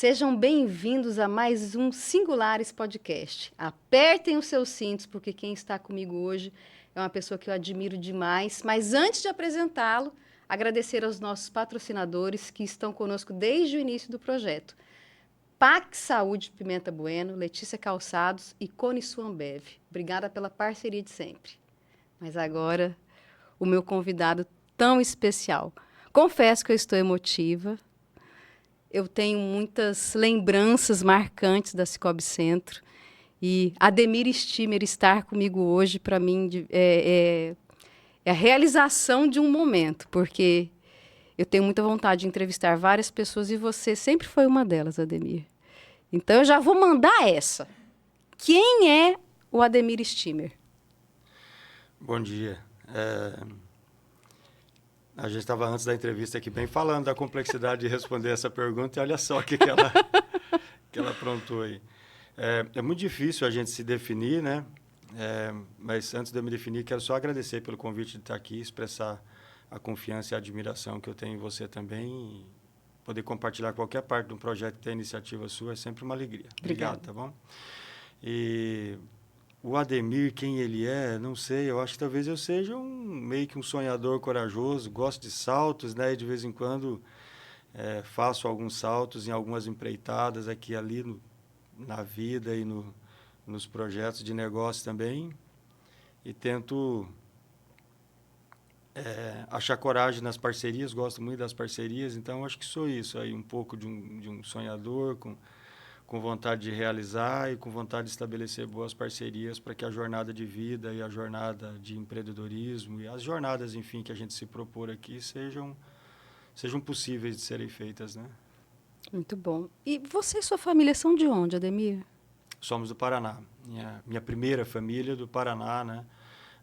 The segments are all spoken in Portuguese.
Sejam bem-vindos a mais um Singulares Podcast. Apertem os seus cintos, porque quem está comigo hoje é uma pessoa que eu admiro demais. Mas antes de apresentá-lo, agradecer aos nossos patrocinadores que estão conosco desde o início do projeto. PAC Saúde Pimenta Bueno, Letícia Calçados e Cone Ambev. Obrigada pela parceria de sempre. Mas agora, o meu convidado tão especial. Confesso que eu estou emotiva. Eu tenho muitas lembranças marcantes da Cicobi Centro. E Ademir Stemer estar comigo hoje, para mim, é a realização de um momento, porque eu tenho muita vontade de entrevistar várias pessoas e você sempre foi uma delas, Ademir. Então, eu já vou mandar essa. Quem é o Ademir Stemer? Bom dia. A gente estava antes da entrevista aqui bem falando da complexidade de responder essa pergunta e olha só o que ela aprontou aí. É muito difícil a gente se definir, né? Mas antes de eu me definir, quero só agradecer pelo convite de estar aqui, expressar a confiança e a admiração que eu tenho em você também. E poder compartilhar qualquer parte de um projeto que tem iniciativa sua é sempre uma alegria. Obrigado, tá bom? E o Ademir, quem ele é, não sei. Eu acho que talvez eu seja meio que um sonhador corajoso, gosto de saltos, né? E de vez em quando faço alguns saltos em algumas empreitadas aqui e ali na vida e nos projetos de negócio também. E tento achar coragem nas parcerias, gosto muito das parcerias. Então, acho que sou isso aí, um pouco de um sonhador, com vontade de realizar e com vontade de estabelecer boas parcerias para que a jornada de vida e a jornada de empreendedorismo e as jornadas, enfim, que a gente se propor aqui sejam possíveis de serem feitas, né? Muito bom. E você e sua família são de onde, Ademir? Somos do Paraná. Minha primeira família do Paraná, né?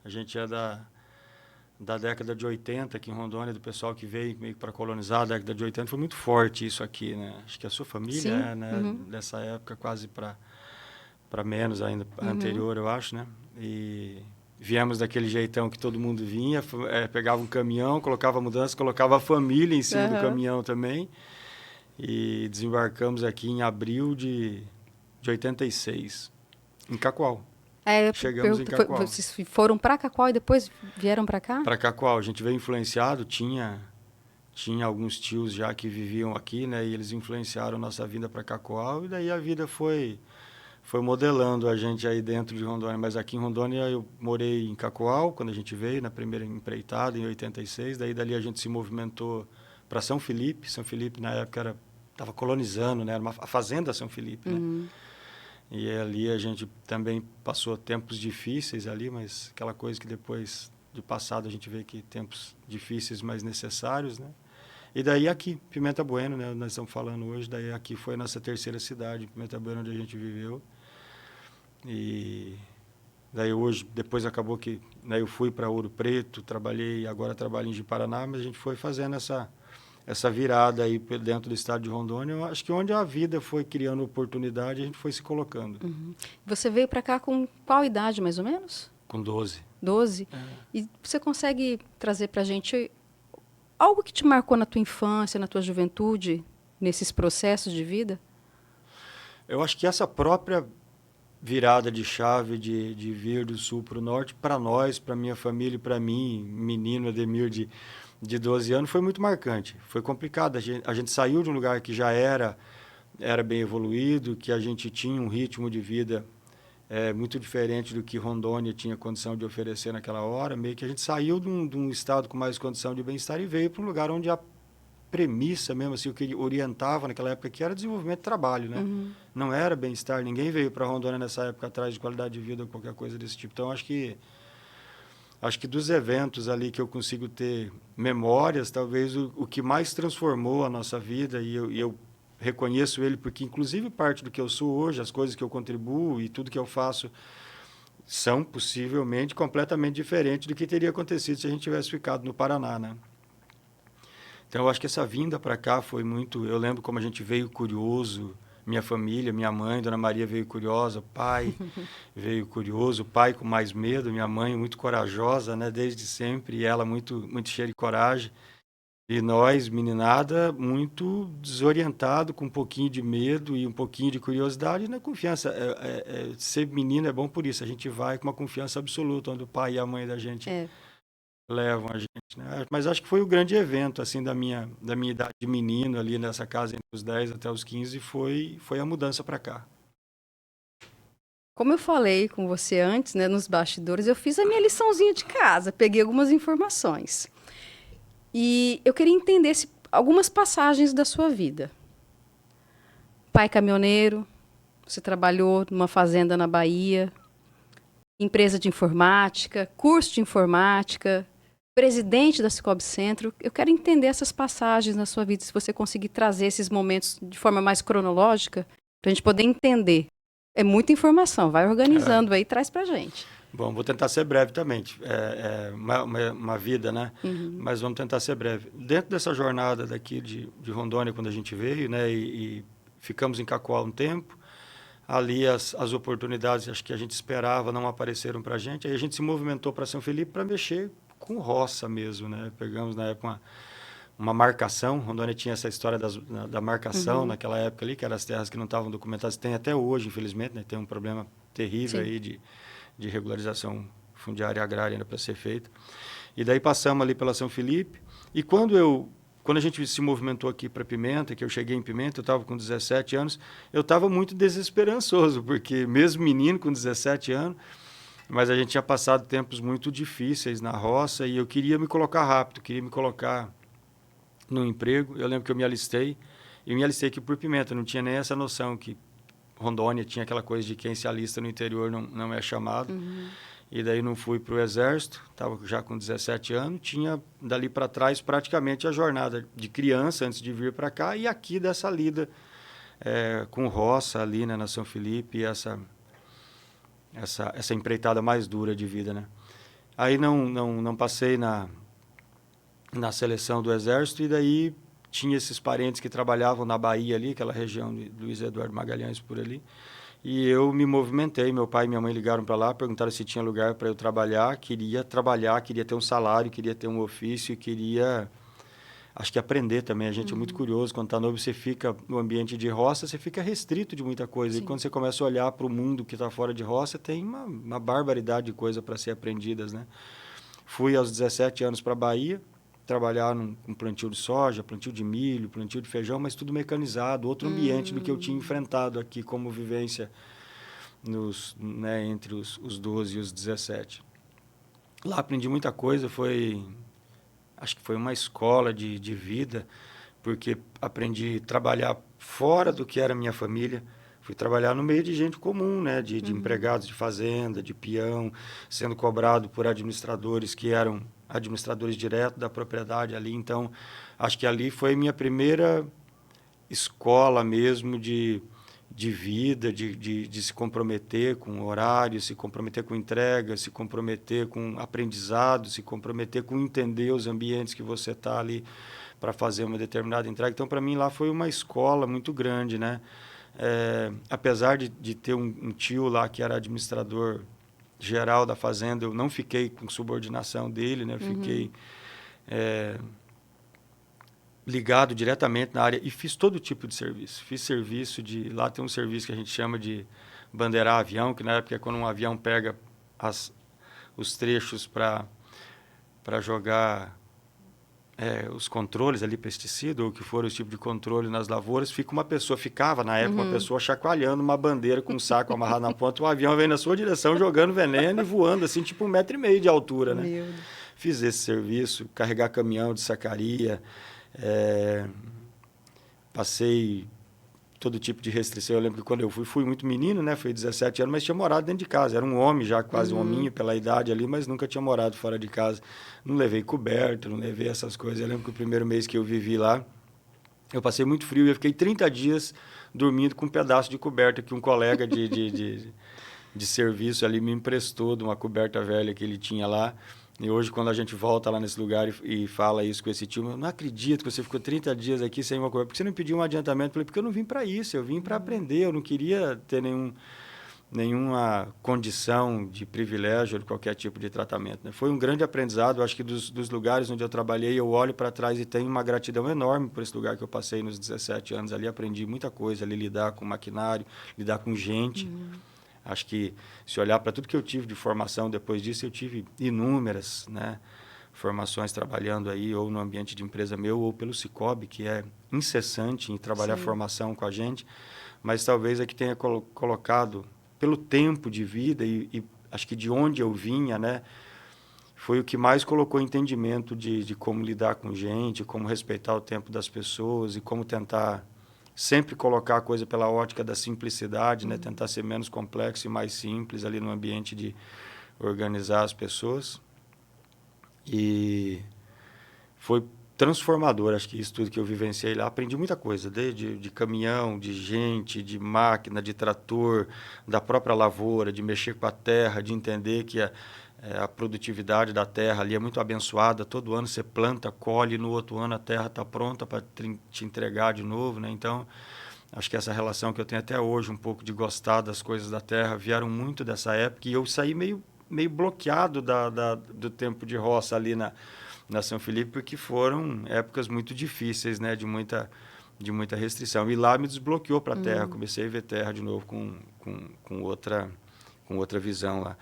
A gente é da década de 80 aqui em Rondônia, do pessoal que veio meio para colonizar a década de 80, foi muito forte isso aqui, né? Acho que a sua família né? Uhum. Dessa época, quase para menos ainda, anterior, eu acho, né? E viemos daquele jeitão que todo mundo vinha, pegava um caminhão, colocava a mudança, colocava a família em cima do caminhão também, e desembarcamos aqui em abril de 86, em Cacoal. Chegamos em Cacoal. Vocês foram para Cacoal e depois vieram para cá? Para Cacoal. A gente veio influenciado, tinha alguns tios já que viviam aqui, né? E eles influenciaram nossa vinda para Cacoal. E daí a vida foi modelando a gente aí dentro de Rondônia. Mas aqui em Rondônia eu morei em Cacoal, quando a gente veio, na primeira empreitada, em 86. Daí dali a gente se movimentou para São Felipe. São Felipe, na época, estava colonizando, né? Era a fazenda São Felipe, né? E ali a gente também passou tempos difíceis ali, mas aquela coisa que depois de passado a gente vê que tempos difíceis, mas necessários, né? E daí aqui, Pimenta Bueno, né? Nós estamos falando hoje, daí aqui foi a nossa terceira cidade, Pimenta Bueno, onde a gente viveu. E daí hoje, depois acabou que, né, eu fui para Ouro Preto, agora trabalho em Ji-Paraná, mas a gente foi fazendo essa virada aí dentro do estado de Rondônia. Eu acho que onde a vida foi criando oportunidade, a gente foi se colocando. Você veio para cá com qual idade, mais ou menos? Com 12. 12? E você consegue trazer para a gente algo que te marcou na tua infância, na tua juventude, nesses processos de vida? Eu acho que essa própria virada de chave de vir do sul para o norte, para nós, para minha família e para mim, menino Ademir de 12 anos, foi muito marcante. Foi complicado. A gente saiu de um lugar que já era bem evoluído, que a gente tinha um ritmo de vida muito diferente do que Rondônia tinha condição de oferecer naquela hora. Meio que a gente saiu de um estado com mais condição de bem-estar e veio para um lugar onde a premissa mesmo, assim, o que orientava naquela época, que era desenvolvimento de trabalho, né? Não era bem-estar. Ninguém veio para Rondônia nessa época atrás de qualidade de vida ou qualquer coisa desse tipo. Então, acho que dos eventos ali que eu consigo ter memórias, talvez o que mais transformou a nossa vida, e eu reconheço ele porque, inclusive, parte do que eu sou hoje, as coisas que eu contribuo e tudo que eu faço são possivelmente completamente diferentes do que teria acontecido se a gente tivesse ficado no Paraná, né? Então, eu acho que essa vinda para cá foi muito... Eu lembro como a gente veio curioso, minha família, minha mãe, Dona Maria veio curiosa, pai veio curioso, pai com mais medo, minha mãe muito corajosa, né, desde sempre, e ela muito, muito cheia de coragem. E nós, meninada, muito desorientado, com um pouquinho de medo e um pouquinho de curiosidade e na confiança. Ser menino é bom por isso. A gente vai com uma confiança absoluta, onde o pai e a mãe da gente É. levam a gente, né? Mas acho que foi o grande evento, assim, da minha idade de menino ali nessa casa, entre os 10 até os 15, foi a mudança para cá. Como eu falei com você antes, né, nos bastidores, eu fiz a minha liçãozinha de casa, peguei algumas informações. E eu queria entender algumas passagens da sua vida. Pai caminhoneiro, você trabalhou numa fazenda na Bahia, empresa de informática, curso de informática, presidente da Cicobi Centro. Eu quero entender essas passagens na sua vida, se você conseguir trazer esses momentos de forma mais cronológica, para a gente poder entender. É muita informação, vai organizando aí e traz para a gente. Bom, vou tentar ser breve também. É uma vida, né? Mas vamos tentar ser breve. Dentro dessa jornada daqui de Rondônia, quando a gente veio, né? E ficamos em Cacoal um tempo, ali as oportunidades, acho que a gente esperava, não apareceram para a gente. Aí a gente se movimentou para São Felipe para mexer com roça mesmo, né? Pegamos na época uma marcação. Rondônia tinha essa história da marcação naquela época ali, que eram as terras que não estavam documentadas. Tem até hoje, infelizmente, né? Tem um problema terrível aí de regularização fundiária e agrária ainda para ser feita. E daí passamos ali pela São Felipe. E quando a gente se movimentou aqui para Pimenta, que eu cheguei em Pimenta, eu estava com 17 anos, eu estava muito desesperançoso, porque mesmo menino com 17 anos, mas a gente tinha passado tempos muito difíceis na roça e eu queria me colocar rápido, queria me colocar no emprego. Eu lembro que eu me alistei aqui por Pimenta, não tinha nem essa noção que Rondônia tinha aquela coisa de quem se alista no interior não é chamado. E daí não fui para o Exército, estava já com 17 anos, tinha dali para trás praticamente a jornada de criança antes de vir para cá e aqui dessa lida com roça ali, né, na São Felipe, essa empreitada mais dura de vida, né? Aí não passei na seleção do Exército e daí tinha esses parentes que trabalhavam na Bahia ali, aquela região de Luiz Eduardo Magalhães por ali. E eu me movimentei, meu pai e minha mãe ligaram para lá, perguntaram se tinha lugar para eu trabalhar, queria ter um salário, queria ter um ofício, queria, acho que aprender também. A gente é muito curioso, quando está novo, você fica no ambiente de roça, você fica restrito de muita coisa. Sim. E quando você começa a olhar para o mundo que está fora de roça, tem uma barbaridade de coisa para ser aprendidas, né? Fui aos 17 anos para a Bahia, trabalhar com plantio de soja, plantio de milho, plantio de feijão, mas tudo mecanizado, outro ambiente do que eu tinha enfrentado aqui como vivência entre os 12 e os 17. Lá aprendi muita coisa, acho que foi uma escola de vida, porque aprendi a trabalhar fora do que era minha família. Fui trabalhar no meio de gente comum, né? De empregados de fazenda, de peão, sendo cobrado por administradores que eram administradores diretos da propriedade ali. Então, acho que ali foi minha primeira escola mesmo de vida, de se comprometer com horário, se comprometer com entrega, se comprometer com aprendizado, se comprometer com entender os ambientes que você está ali para fazer uma determinada entrega. Então, para mim, lá foi uma escola muito grande, né? Apesar de ter um tio lá que era administrador geral da fazenda, eu não fiquei com subordinação dele, né? Fiquei ligado diretamente na área e fiz todo tipo de serviço. Fiz serviço lá tem um serviço que a gente chama de bandeirar avião, que na época é quando um avião pega os trechos para jogar os controles ali, pesticida, ou o que for os tipos de controle nas lavouras, ficava na época uma pessoa chacoalhando uma bandeira com um saco amarrado na ponta, o avião vem na sua direção jogando veneno e voando assim, tipo 1,5 metro de altura, né? Meu Deus. Fiz esse serviço, carregar caminhão de sacaria, passei todo tipo de restrição. Eu lembro que quando eu fui muito menino, né? Fui 17 anos, mas tinha morado dentro de casa. Era um homem já, quase um hominho pela idade ali, mas nunca tinha morado fora de casa. Não levei coberta, não levei essas coisas. Eu lembro que o primeiro mês que eu vivi lá, eu passei muito frio e eu fiquei 30 dias dormindo com um pedaço de coberta que um colega de serviço ali me emprestou, de uma coberta velha que ele tinha lá. E hoje, quando a gente volta lá nesse lugar e fala isso com esse tio, eu não acredito que você ficou 30 dias aqui sem uma coisa. Por que você não pediu um adiantamento? Eu falei, porque eu não vim para isso, eu vim para aprender, eu não queria ter nenhuma condição de privilégio ou de qualquer tipo de tratamento, né? Foi um grande aprendizado. Eu acho que dos lugares onde eu trabalhei, eu olho para trás e tenho uma gratidão enorme por esse lugar que eu passei nos 17 anos ali. Aprendi muita coisa ali, lidar com maquinário, lidar com gente. Acho que, se olhar para tudo que eu tive de formação depois disso, eu tive inúmeras, né, formações trabalhando aí, ou no ambiente de empresa meu, ou pelo Cicobi, que é incessante em trabalhar formação com a gente, mas talvez é que tenha colocado, pelo tempo de vida e acho que de onde eu vinha, né, foi o que mais colocou entendimento de como lidar com gente, como respeitar o tempo das pessoas e como tentar sempre colocar a coisa pela ótica da simplicidade, né? Tentar ser menos complexo e mais simples ali no ambiente de organizar as pessoas. E foi transformador, acho que isso tudo que eu vivenciei lá. Aprendi muita coisa, desde de caminhão, de gente, de máquina, de trator, da própria lavoura, de mexer com a terra, de entender que a produtividade da terra ali é muito abençoada. Todo ano você planta, colhe, no outro ano a terra está pronta para te entregar de novo, né? Então, acho que essa relação que eu tenho até hoje, um pouco de gostar das coisas da terra, vieram muito dessa época. E eu saí meio bloqueado do tempo de roça ali na São Felipe, porque foram épocas muito difíceis, né? De muita restrição. E lá me desbloqueou para a terra. Comecei a ver terra de novo com outra visão lá.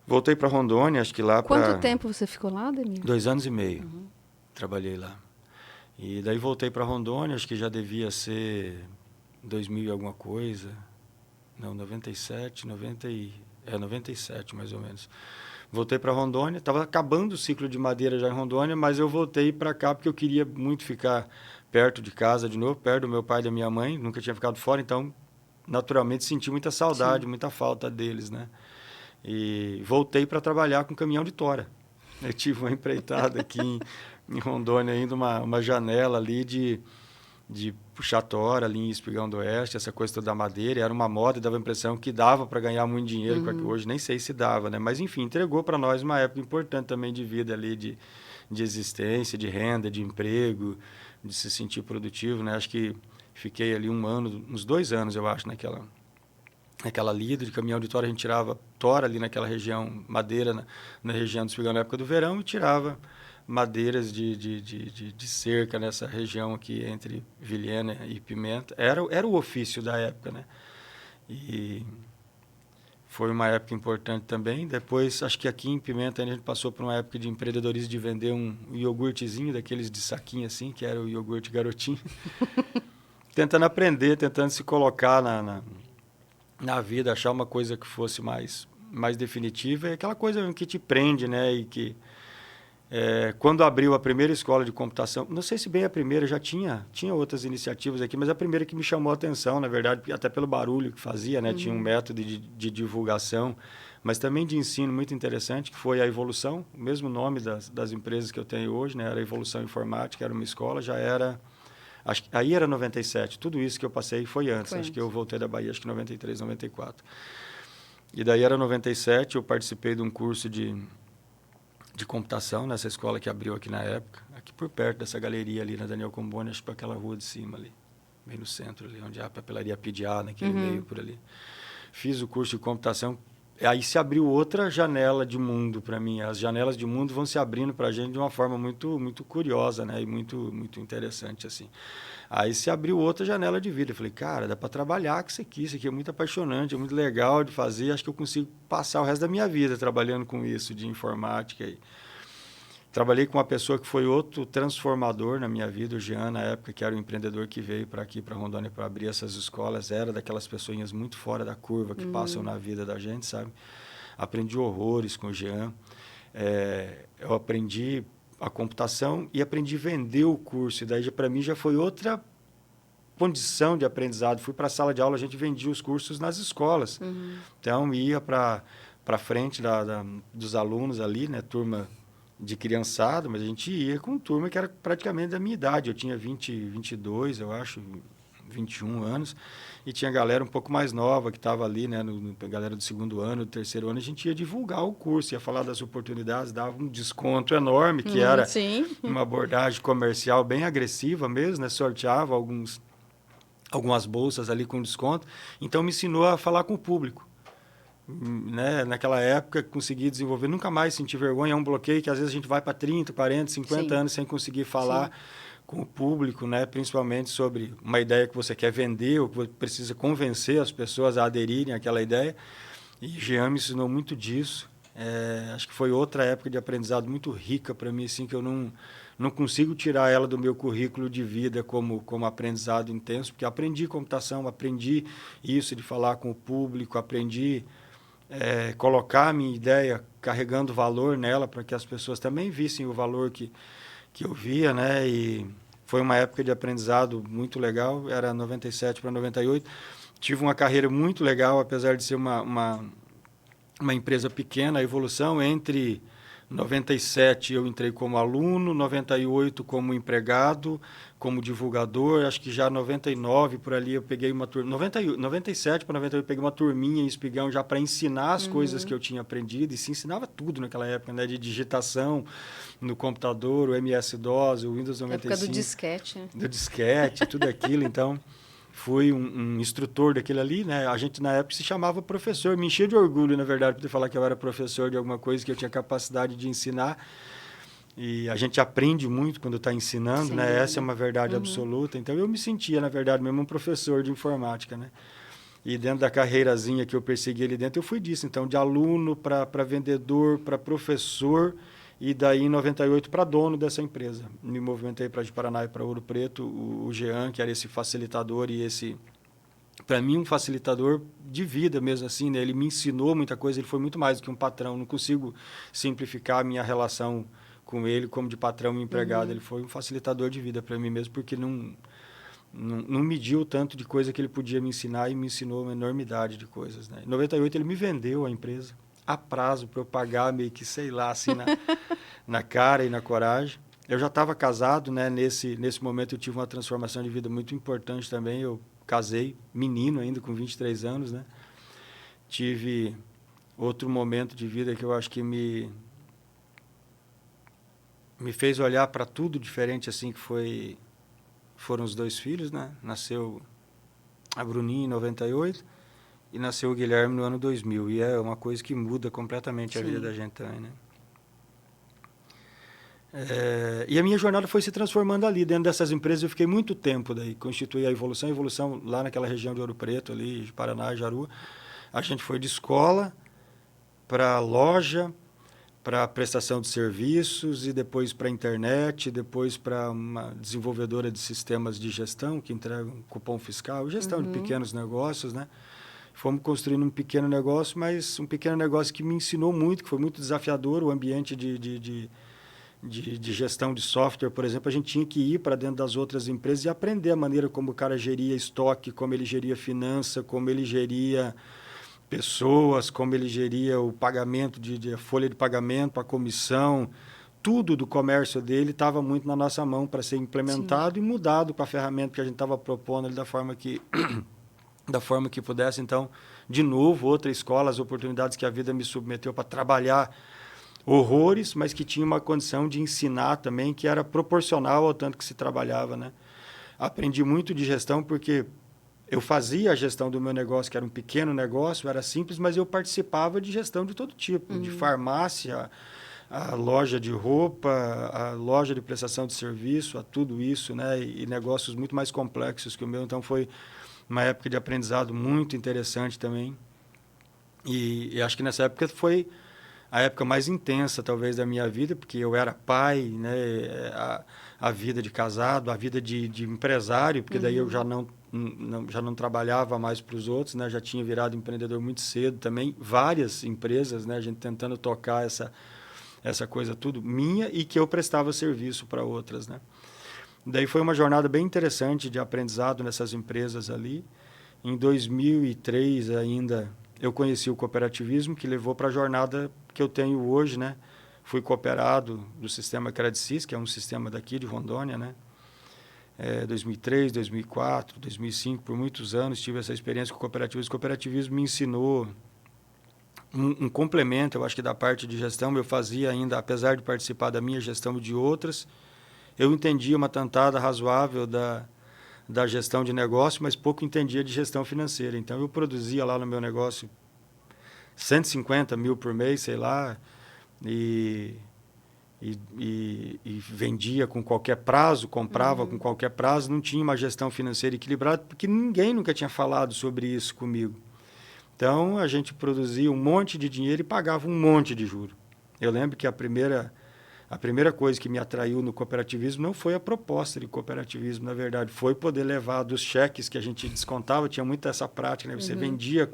Voltei para Rondônia, acho que lá Quanto tempo você ficou lá, Ademir? 2 anos e meio. Trabalhei lá. E daí voltei para Rondônia, acho que já devia ser 2000 e alguma coisa. Não, 97 mais ou menos. Voltei para Rondônia, estava acabando o ciclo de madeira já em Rondônia, mas eu voltei para cá porque eu queria muito ficar perto de casa de novo, perto do meu pai e da minha mãe, nunca tinha ficado fora, então naturalmente senti muita saudade, muita falta deles, né? E voltei para trabalhar com caminhão de tora. Eu tive uma empreitada aqui em Rondônia, ainda uma janela ali de puxar tora ali em Espigão do Oeste, essa coisa toda da madeira. Era uma moda e dava a impressão que dava para ganhar muito dinheiro, que hoje nem sei se dava, né? Mas, enfim, entregou para nós uma época importante também de vida ali, de existência, de renda, de emprego, de se sentir produtivo, né? Acho que fiquei ali uns 2 anos, eu acho, naquela lida de caminhão de tora. A gente tirava tora ali naquela região, madeira na região do Espigão na época do verão, e tirava madeiras de cerca nessa região aqui entre Vilhena e Pimenta. Era o ofício da época, né? E foi uma época importante também. Depois, acho que aqui em Pimenta a gente passou por uma época de empreendedorismo, de vender um iogurtezinho, daqueles de saquinho assim, que era o iogurte garotinho. Tentando aprender, tentando se colocar na vida, achar uma coisa que fosse mais definitiva. É aquela coisa que te prende, né? E que quando abriu a primeira escola de computação, não sei se bem a primeira, já tinha outras iniciativas aqui, mas a primeira que me chamou a atenção, na verdade, até pelo barulho que fazia, né? Tinha um método de divulgação, mas também de ensino muito interessante, que foi a Evolução, o mesmo nome das empresas que eu tenho hoje, né? Era a Evolução Informática, era uma escola, já era... aí era 97, tudo isso que eu passei foi antes. Acho que eu voltei da Bahia, acho que 93, 94. E daí era 97, eu participei de um curso de computação nessa escola que abriu aqui na época, aqui por perto dessa galeria ali na Daniel Comboni, acho que para aquela rua de cima ali, bem no centro ali, onde a papelaria Pidiá, naquele meio por ali. Fiz o curso de computação, aí se abriu outra janela de mundo para mim. As janelas de mundo vão se abrindo para a gente de uma forma muito, muito curiosa, né? E muito, muito interessante, assim. Aí se abriu outra janela de vida. Eu falei, cara, dá para trabalhar com isso aqui é muito apaixonante, é muito legal de fazer. Acho que eu consigo passar o resto da minha vida trabalhando com isso, de informática. E trabalhei com uma pessoa que foi outro transformador na minha vida, o Jean, na época, que era o empreendedor que veio para aqui, para Rondônia, para abrir essas escolas. Era daquelas pessoinhas muito fora da curva que passam na vida da gente, sabe? Aprendi horrores com o Jean. Eu aprendi a computação e aprendi a vender o curso. E daí, para mim, já foi outra condição de aprendizado. Fui para a sala de aula, a gente vendia os cursos nas escolas. Então, ia para frente dos alunos ali, né? Turma de criançada, mas a gente ia com turma que era praticamente da minha idade. Eu tinha 22, eu acho, 21 anos, e tinha galera um pouco mais nova que estava ali, né, galera do 2º ano, do 3º ano. A gente ia divulgar o curso, ia falar das oportunidades, dava um desconto enorme, que era uma abordagem comercial bem agressiva mesmo, né? Sorteava algumas bolsas ali com desconto. Então, me ensinou a falar com o público. né, naquela época, consegui desenvolver, nunca mais senti vergonha. É um bloqueio que às vezes a gente vai para 30, 40, 50 Sim. anos sem conseguir falar Sim. com o público, né, principalmente sobre uma ideia que você quer vender ou que você precisa convencer as pessoas a aderirem àquela ideia. E Jean me ensinou muito disso. Acho que foi outra época de aprendizado muito rica para mim, assim, que eu não consigo tirar ela do meu currículo de vida como aprendizado intenso, porque aprendi computação, aprendi isso de falar com o público, aprendi colocar a minha ideia carregando valor nela para que as pessoas também vissem o valor que eu via, né? E foi uma época de aprendizado muito legal, era 97 para 98. Tive uma carreira muito legal, apesar de ser uma empresa pequena, a evolução entre 97 eu entrei como aluno, 98 como empregado, como divulgador, acho que já 99 por ali eu peguei uma turma, 97 para 98 eu peguei uma turminha em Espigão já para ensinar as coisas que eu tinha aprendido, e se ensinava tudo naquela época, né, de digitação no computador, o MS-DOS, o Windows 95. Época do disquete, né? Do disquete, tudo aquilo, então fui um instrutor daquele ali, né? A gente, na época, se chamava professor. Me enchia de orgulho, na verdade, por falar que eu era professor de alguma coisa, que eu tinha capacidade de ensinar. E a gente aprende muito quando está ensinando, Sem né? dúvida. Essa é uma verdade absoluta. Então, eu me sentia, na verdade, mesmo um professor de informática, né? E dentro da carreirazinha que eu persegui ali dentro, eu fui disso. Então, de aluno para vendedor, para professor, e daí, em 98, para dono dessa empresa. Me movimentei para de Paraná e para Ouro Preto, o Jean, que era esse facilitador e esse, para mim, um facilitador de vida mesmo assim, né? Ele me ensinou muita coisa, ele foi muito mais do que um patrão. Não consigo simplificar a minha relação com ele como de patrão e empregado. Ele foi um facilitador de vida para mim mesmo, porque não mediu tanto de coisa que ele podia me ensinar e me ensinou uma enormidade de coisas, né? Em 98, ele me vendeu a empresa a prazo para eu pagar meio que, sei lá, assim, na cara e na coragem. Eu já estava casado, né? Nesse momento eu tive uma transformação de vida muito importante também. Eu casei, menino ainda, com 23 anos, né? Tive outro momento de vida que eu acho que me fez olhar para tudo diferente, assim, que foram os 2 filhos, né? Nasceu a Bruninha em 98 e nasceu o Guilherme no ano 2000. E é uma coisa que muda completamente a vida da gente também, né? E a minha jornada foi se transformando ali. Dentro dessas empresas eu fiquei muito tempo daí. Constituí a evolução lá naquela região de Ouro Preto, ali, de Paraná, Jaru. A gente foi de escola para loja, para prestação de serviços e depois para internet, depois para uma desenvolvedora de sistemas de gestão que entregam cupom fiscal, gestão de pequenos negócios, né? Fomos construindo um pequeno negócio, mas um pequeno negócio que me ensinou muito, que foi muito desafiador. O ambiente de gestão de software, por exemplo, a gente tinha que ir para dentro das outras empresas e aprender a maneira como o cara geria estoque, como ele geria finança, como ele geria pessoas, como ele geria o pagamento de folha de pagamento, a comissão. Tudo do comércio dele estava muito na nossa mão para ser implementado e mudado com a ferramenta que a gente estava propondo ali da forma que pudesse. Então, de novo, outra escola, as oportunidades que a vida me submeteu para trabalhar horrores, mas que tinha uma condição de ensinar também, que era proporcional ao tanto que se trabalhava, né? Aprendi muito de gestão porque eu fazia a gestão do meu negócio, que era um pequeno negócio, era simples, mas eu participava de gestão de todo tipo, de farmácia, a loja de roupa, a loja de prestação de serviço, a tudo isso, né? E negócios muito mais complexos que o meu. Então, foi uma época de aprendizado muito interessante também. E acho que nessa época foi a época mais intensa, talvez, da minha vida, porque eu era pai, né? A vida de casado, a vida de empresário, porque daí eu já não trabalhava mais para os outros, né? Já tinha virado empreendedor muito cedo também, várias empresas, né? A gente tentando tocar essa coisa tudo minha e que eu prestava serviço para outras, né? Daí foi uma jornada bem interessante de aprendizado nessas empresas ali. Em 2003 ainda eu conheci o cooperativismo, que levou para a jornada que eu tenho hoje, né? Fui cooperado do sistema Credicis, que é um sistema daqui de Rondônia, né? 2003, 2004, 2005, por muitos anos tive essa experiência com o cooperativismo. O cooperativismo me ensinou um complemento, eu acho que da parte de gestão. Eu fazia ainda, apesar de participar da minha gestão e de outras, eu entendia uma tantada razoável da gestão de negócio, mas pouco entendia de gestão financeira. Então, eu produzia lá no meu negócio 150 mil por mês, sei lá, e vendia com qualquer prazo, comprava com qualquer prazo, não tinha uma gestão financeira equilibrada, porque ninguém nunca tinha falado sobre isso comigo. Então, a gente produzia um monte de dinheiro e pagava um monte de juros. Eu lembro que a primeira coisa que me atraiu no cooperativismo não foi a proposta de cooperativismo, na verdade, foi poder levar dos cheques que a gente descontava, tinha muito essa prática, né? Você vendia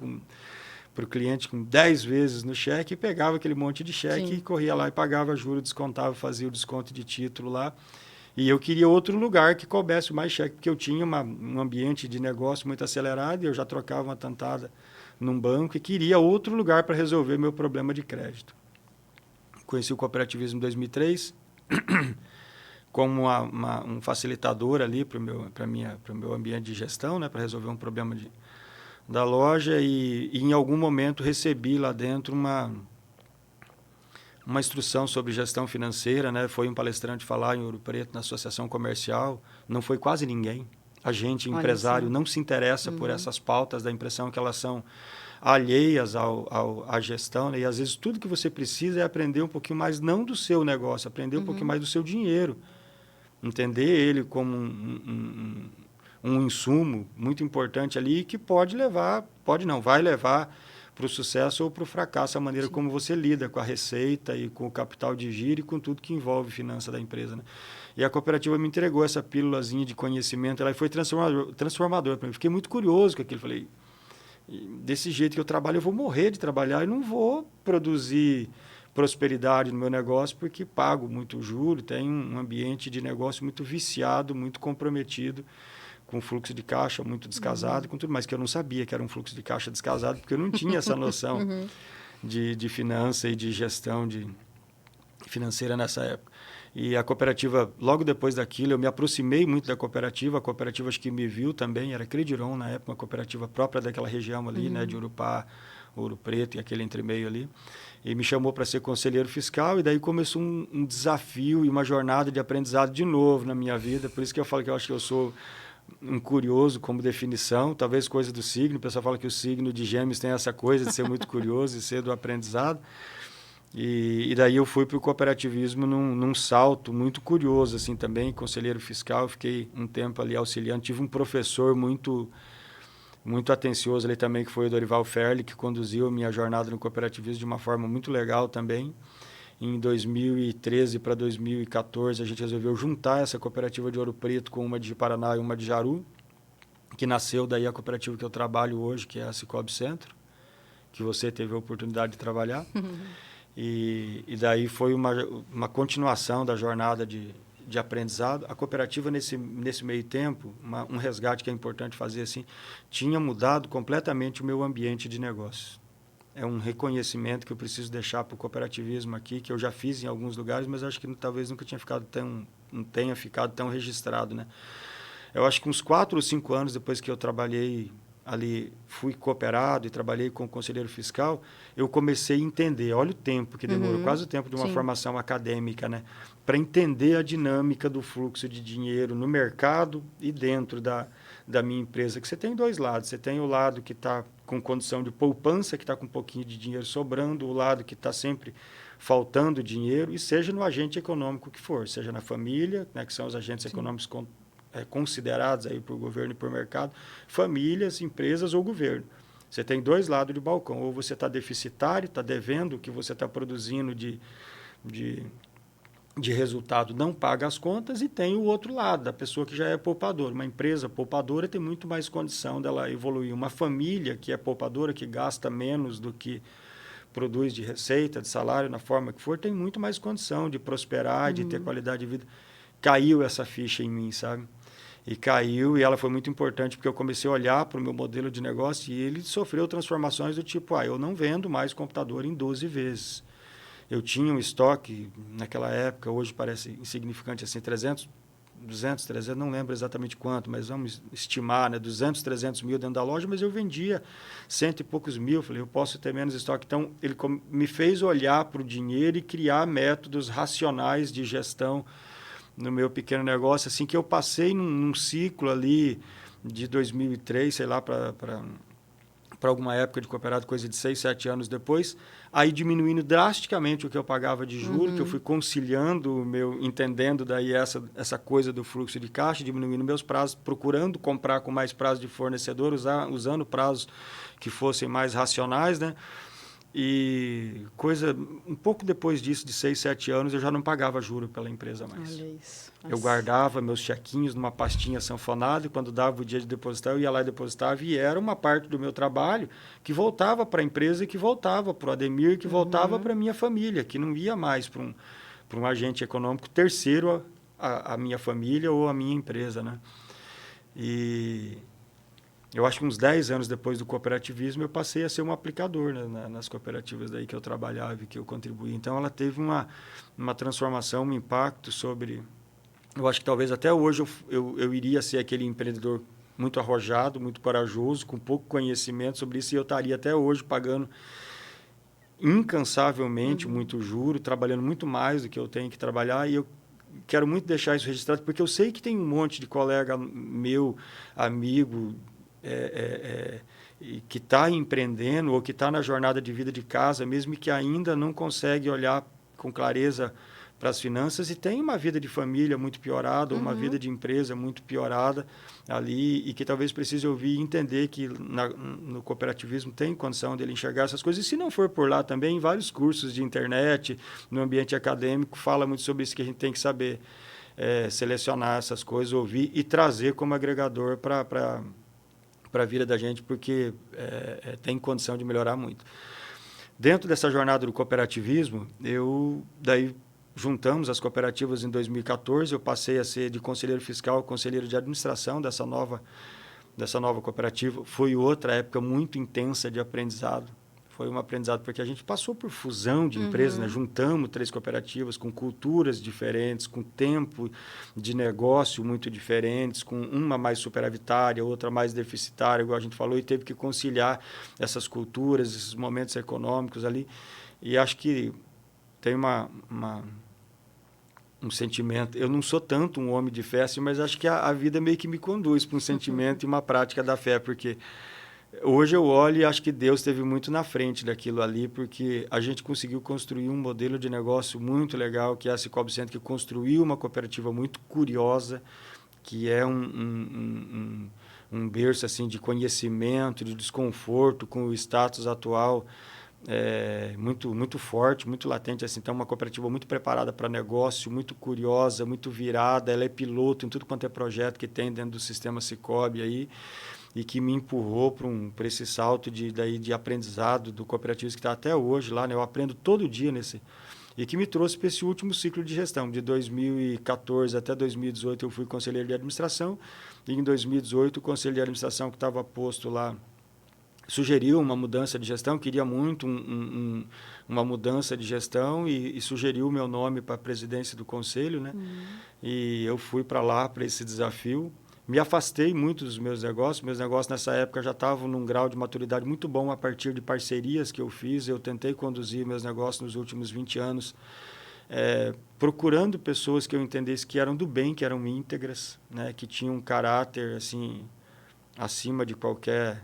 para o cliente com 10 vezes no cheque e pegava aquele monte de cheque e corria lá e pagava juros, descontava, fazia o desconto de título lá. E eu queria outro lugar que coubesse mais cheque, porque eu tinha um ambiente de negócio muito acelerado e eu já trocava uma tantada num banco e queria outro lugar para resolver meu problema de crédito. Conheci o cooperativismo em 2003 como um facilitador ali para o meu ambiente de gestão, né, para resolver um problema da loja e em algum momento recebi lá dentro uma instrução sobre gestão financeira, né? Foi um palestrante falar em Ouro Preto na associação comercial, não foi quase ninguém. A gente, empresário, não se interessa por essas pautas, dá a impressão que elas são alheias à gestão, né? E às vezes tudo que você precisa é aprender um pouquinho mais, não do seu negócio, aprender um pouquinho mais do seu dinheiro. Entender ele como um insumo muito importante ali que vai levar para o sucesso ou para o fracasso a maneira como você lida com a receita e com o capital de giro e com tudo que envolve finança da empresa, né? E a cooperativa me entregou essa pílulazinha de conhecimento, ela foi transformador para mim. Fiquei muito curioso com aquilo, falei, desse jeito que eu trabalho, eu vou morrer de trabalhar e não vou produzir prosperidade no meu negócio porque pago muito juro, tenho um ambiente de negócio muito viciado, muito comprometido, com fluxo de caixa muito descasado, com tudo mais, que eu não sabia que era um fluxo de caixa descasado, porque eu não tinha essa noção de finança e de gestão financeira nessa época. E a cooperativa, logo depois daquilo, eu me aproximei muito da cooperativa, a cooperativa acho que me viu também, era Crediron na época, uma cooperativa própria daquela região ali, né, de Urupá, Ouro Preto e aquele entremeio ali, e me chamou para ser conselheiro fiscal, e daí começou um desafio e uma jornada de aprendizado de novo na minha vida, por isso que eu falo que eu acho que eu sou um curioso como definição, talvez coisa do signo, o pessoal fala que o signo de Gêmeos tem essa coisa de ser muito curioso e ser do aprendizado, e daí eu fui para o cooperativismo num salto muito curioso, assim, também, conselheiro fiscal, fiquei um tempo ali auxiliando, tive um professor muito atencioso ali também, que foi o Dorival Ferli, que conduziu a minha jornada no cooperativismo de uma forma muito legal também. Em 2013 para 2014, a gente resolveu juntar essa cooperativa de Ouro Preto com uma de Paraná e uma de Jaru, que nasceu daí a cooperativa que eu trabalho hoje, que é a Cicobi Centro, que você teve a oportunidade de trabalhar. E daí foi uma continuação da jornada de aprendizado. A cooperativa, nesse meio tempo, um resgate que é importante fazer assim, tinha mudado completamente o meu ambiente de negócio. É um reconhecimento que eu preciso deixar para o cooperativismo aqui, que eu já fiz em alguns lugares, mas acho que talvez nunca não tenha ficado tão registrado, né? Eu acho que uns 4 ou 5 anos depois que eu trabalhei ali, fui cooperado e trabalhei como conselheiro fiscal, eu comecei a entender, olha o tempo que demorou, quase o tempo de uma formação acadêmica, né? Para entender a dinâmica do fluxo de dinheiro no mercado e dentro da minha empresa, que você tem dois lados, você tem o lado que está com condição de poupança, que está com um pouquinho de dinheiro sobrando, o lado que está sempre faltando dinheiro, e seja no agente econômico que for, seja na família, né, que são os agentes econômicos considerados aí por governo e por mercado, famílias, empresas ou governo. Você tem dois lados de balcão, ou você está deficitário, está devendo o que você está produzindo de resultado, não paga as contas, e tem o outro lado, da pessoa que já é poupadora. Uma empresa poupadora tem muito mais condição dela evoluir. Uma família que é poupadora, que gasta menos do que produz de receita, de salário, na forma que for, tem muito mais condição de prosperar, de ter qualidade de vida. Caiu essa ficha em mim, sabe? E caiu, e ela foi muito importante, porque eu comecei a olhar para o meu modelo de negócio e ele sofreu transformações do tipo, eu não vendo mais computador em 12 vezes. Eu tinha um estoque, naquela época, hoje parece insignificante, assim, 300, 300, não lembro exatamente quanto, mas vamos estimar, né, 200, 300 mil dentro da loja, mas eu vendia 100 e poucos mil. Falei, eu posso ter menos estoque. Então, ele me fez olhar para o dinheiro e criar métodos racionais de gestão no meu pequeno negócio, assim, que eu passei num ciclo ali de 2003, sei lá, para para alguma época de cooperado, coisa de 6, 7 anos depois, aí diminuindo drasticamente o que eu pagava de juros, que eu fui conciliando, entendendo daí essa coisa do fluxo de caixa, diminuindo meus prazos, procurando comprar com mais prazo de fornecedor, usando prazos que fossem mais racionais, né? E um pouco depois disso, de 6, 7 anos, eu já não pagava juro pela empresa mais. Olha isso. Eu Nossa. guardava meus chequinhos numa pastinha sanfonada e quando dava o dia de depositar, eu ia lá e depositava e era uma parte do meu trabalho que voltava para a empresa e que voltava para o Ademir, que voltava para a minha família, que não ia mais para um agente econômico terceiro a minha família ou a minha empresa, né? E eu acho que uns 10 anos depois do cooperativismo, eu passei a ser um aplicador, né, nas cooperativas daí que eu trabalhava e que eu contribuí. Então, ela teve uma transformação, um impacto sobre... Eu acho que talvez até hoje eu iria ser aquele empreendedor muito arrojado, muito corajoso, com pouco conhecimento sobre isso, e eu estaria até hoje pagando incansavelmente muito juro, trabalhando muito mais do que eu tenho que trabalhar, e eu quero muito deixar isso registrado, porque eu sei que tem um monte de colega meu, amigo, que está empreendendo ou que está na jornada de vida de casa, mesmo que ainda não consegue olhar com clareza para as finanças e tem uma vida de família muito piorada, ou uma vida de empresa muito piorada ali, e que talvez precise ouvir e entender que no cooperativismo tem condição dele enxergar essas coisas. E se não for por lá também, em vários cursos de internet, no ambiente acadêmico, fala muito sobre isso, que a gente tem que saber selecionar essas coisas, ouvir e trazer como agregador para a vida da gente, porque tem condição de melhorar muito. Dentro dessa jornada do cooperativismo, daí juntamos as cooperativas em 2014, eu passei a ser de conselheiro fiscal, conselheiro de administração dessa nova cooperativa. Foi outra época muito intensa de aprendizado. Foi um aprendizado porque a gente passou por fusão de empresas, né? Juntamos 3 cooperativas com culturas diferentes, com tempo de negócio muito diferentes, com uma mais superavitária, outra mais deficitária, igual a gente falou, e teve que conciliar essas culturas, esses momentos econômicos ali. E acho que tem um sentimento. Eu não sou tanto um homem de fé, assim, mas acho que a vida meio que me conduz para um sentimento e uma prática da fé, porque hoje eu olho e acho que Deus esteve muito na frente daquilo ali, porque a gente conseguiu construir um modelo de negócio muito legal, que é a Cicobi Center, que construiu uma cooperativa muito curiosa, que é um berço assim, de conhecimento, de desconforto com o status atual, muito, muito forte, muito latente. Assim. Então, uma cooperativa muito preparada para negócio, muito curiosa, muito virada. Ela é piloto em tudo quanto é projeto que tem dentro do sistema Cicobi aí, e que me empurrou para esse salto de aprendizado do cooperativismo que está até hoje lá, né? Eu aprendo todo dia e que me trouxe para esse último ciclo de gestão. De 2014 até 2018 eu fui conselheiro de administração, e em 2018 o conselho de administração que estava posto lá sugeriu uma mudança de gestão, queria muito uma mudança de gestão e sugeriu o meu nome para a presidência do conselho, né? E eu fui para lá, para esse desafio. Me afastei muito dos meus negócios nessa época já estavam num grau de maturidade muito bom a partir de parcerias que eu fiz. Eu tentei conduzir meus negócios nos últimos 20 anos, procurando pessoas que eu entendesse que eram do bem, que eram íntegras, né? Que tinham um caráter assim, acima de qualquer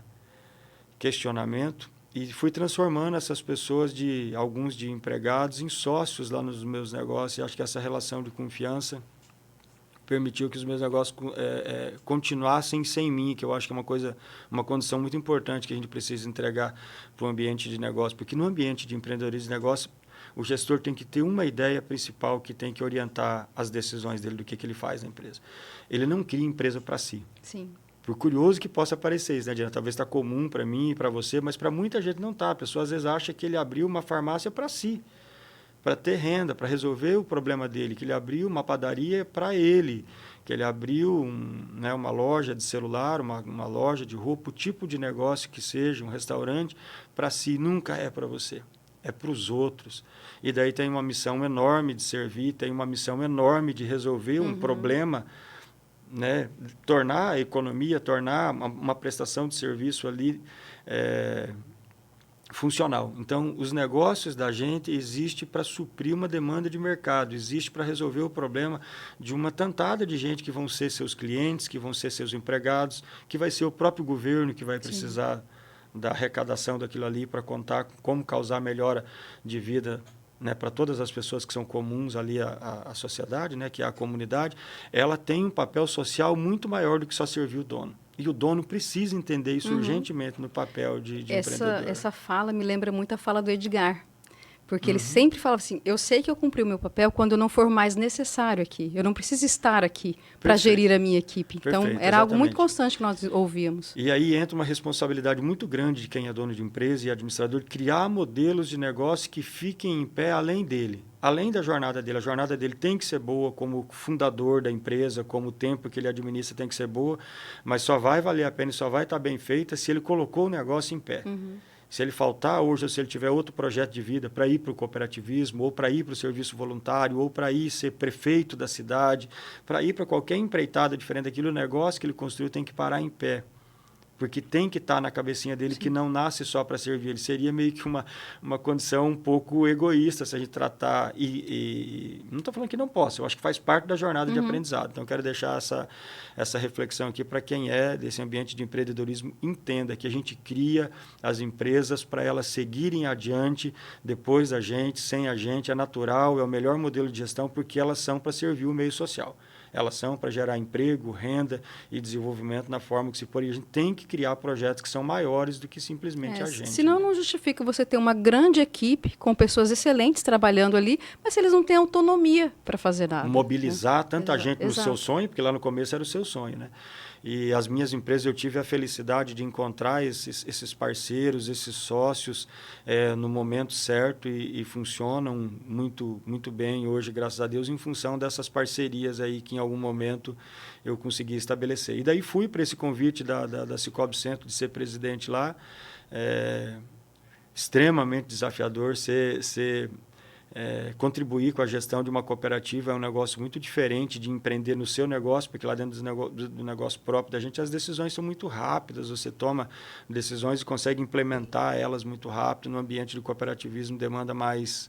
questionamento, e fui transformando essas pessoas, alguns de empregados, em sócios lá nos meus negócios. E acho que essa relação de confiança permitiu que os meus negócios continuassem sem mim, que eu acho que é uma condição muito importante que a gente precisa entregar para o ambiente de negócio, porque no ambiente de empreendedorismo e negócio, o gestor tem que ter uma ideia principal que tem que orientar as decisões dele, do que ele faz na empresa. Ele não cria empresa para si. Sim. Por curioso que possa parecer isso, né, Diana? Talvez está comum para mim e para você, mas para muita gente não está. A pessoa às vezes acha que ele abriu uma farmácia para si, para ter renda, para resolver o problema dele, que ele abriu uma padaria para ele, que ele abriu uma loja de celular, uma loja de roupa, o tipo de negócio que seja, um restaurante, para si. Nunca é para você, é para os outros. E daí tem uma missão enorme de servir, tem uma missão enorme de resolver um problema, né? Tornar a economia, tornar uma prestação de serviço ali funcional. Então, os negócios da gente existem para suprir uma demanda de mercado, existe para resolver o problema de uma tantada de gente que vão ser seus clientes, que vão ser seus empregados, que vai ser o próprio governo que vai precisar da arrecadação daquilo ali para contar como causar melhora de vida, né, para todas as pessoas que são comuns ali à sociedade, né, que é a comunidade, ela tem um papel social muito maior do que só servir o dono. E o dono precisa entender isso urgentemente no papel de empreendedor. Essa fala me lembra muito a fala do Edgar. Porque ele sempre falava assim, eu sei que eu cumpri o meu papel quando eu não for mais necessário aqui. Eu não preciso estar aqui para gerir a minha equipe. Então, Perfeito, era algo muito exatamente. constante que nós ouvíamos. E aí entra uma responsabilidade muito grande de quem é dono de empresa e administrador, criar modelos de negócio que fiquem em pé além dele. Além da jornada dele, a jornada dele tem que ser boa como fundador da empresa, como o tempo que ele administra tem que ser boa, mas só vai valer a pena e só vai estar bem feita se ele colocou o negócio em pé. Se ele faltar hoje, ou se ele tiver outro projeto de vida para ir para o cooperativismo, ou para ir para o serviço voluntário, ou para ir ser prefeito da cidade, para ir para qualquer empreitada diferente daquilo, o negócio que ele construiu tem que parar em pé. Porque tem que estar na cabecinha dele que não nasce só para servir. Ele seria meio que uma condição um pouco egoísta se a gente tratar. Não estou falando que não possa, eu acho que faz parte da jornada de aprendizado. Então, eu quero deixar essa reflexão aqui para quem é desse ambiente de empreendedorismo, entenda que a gente cria as empresas para elas seguirem adiante depois da gente, sem a gente. É natural, é o melhor modelo de gestão, porque elas são para servir o meio social. Elas são para gerar emprego, renda e desenvolvimento na forma que se for. E a gente tem que criar projetos que são maiores do que simplesmente a gente. Senão, não justifica você ter uma grande equipe com pessoas excelentes trabalhando ali, mas se eles não têm autonomia para fazer nada. Mobilizar tanta gente no seu sonho, porque lá no começo era o seu sonho, né? E as minhas empresas, eu tive a felicidade de encontrar esses parceiros, esses sócios no momento certo e funcionam muito, muito bem hoje, graças a Deus, em função dessas parcerias aí que em algum momento eu consegui estabelecer. E daí fui para esse convite da Cicobi Centro de ser presidente lá. Extremamente desafiador contribuir com a gestão de uma cooperativa é um negócio muito diferente de empreender no seu negócio, porque lá dentro do negócio próprio da gente as decisões são muito rápidas, você toma decisões e consegue implementar elas muito rápido. No ambiente de cooperativismo demanda mais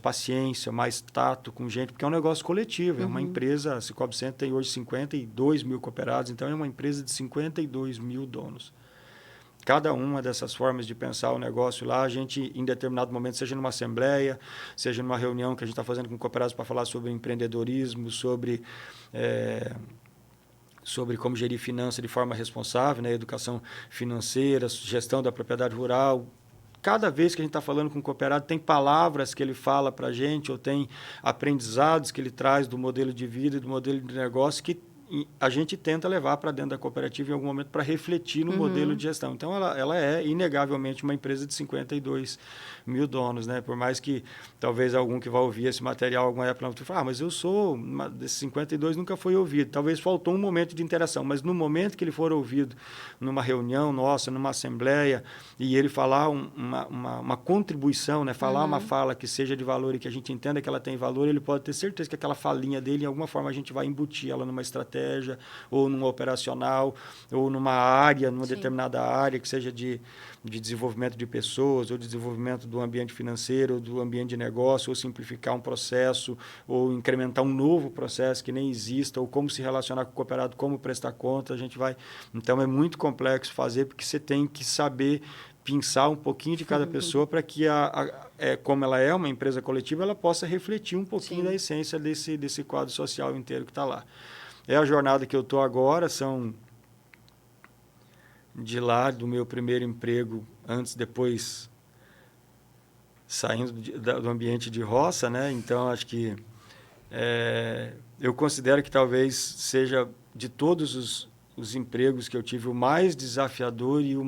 paciência, mais tato com gente, porque é um negócio coletivo, é uma empresa, a Cicobi Centro tem hoje 52 mil cooperados, então é uma empresa de 52 mil donos. Cada uma dessas formas de pensar o negócio lá, a gente, em determinado momento, seja numa assembleia, seja numa reunião que a gente está fazendo com cooperados para falar sobre empreendedorismo, sobre como gerir finanças de forma responsável, né, educação financeira, gestão da propriedade rural. Cada vez que a gente está falando com o cooperado, tem palavras que ele fala para a gente, ou tem aprendizados que ele traz do modelo de vida e do modelo de negócio que a gente tenta levar para dentro da cooperativa em algum momento para refletir no modelo de gestão. Então, ela é inegavelmente uma empresa de 52 mil donos, né? Por mais que talvez algum que vai ouvir esse material alguma época fale, mas eu sou desses 52, nunca foi ouvido. Talvez faltou um momento de interação, mas no momento que ele for ouvido numa reunião nossa, numa assembleia, e ele falar uma contribuição, né? Falar uma fala que seja de valor e que a gente entenda que ela tem valor, ele pode ter certeza que aquela falinha dele, de alguma forma, a gente vai embutir ela numa estratégia, ou num operacional, ou numa área, numa determinada área, que seja de desenvolvimento de pessoas, ou de desenvolvimento do ambiente financeiro, ou do ambiente de negócio, ou simplificar um processo, ou incrementar um novo processo que nem exista, ou como se relacionar com o cooperado, como prestar conta, a gente vai... Então, é muito complexo fazer, porque você tem que saber pensar um pouquinho de cada pessoa para que, como ela é uma empresa coletiva, ela possa refletir um pouquinho da essência desse quadro social inteiro que está lá. É a jornada que eu estou agora, são de lá do meu primeiro emprego, depois saindo do ambiente de roça, né? Então, acho que eu considero que talvez seja de todos os empregos que eu tive o mais desafiador e o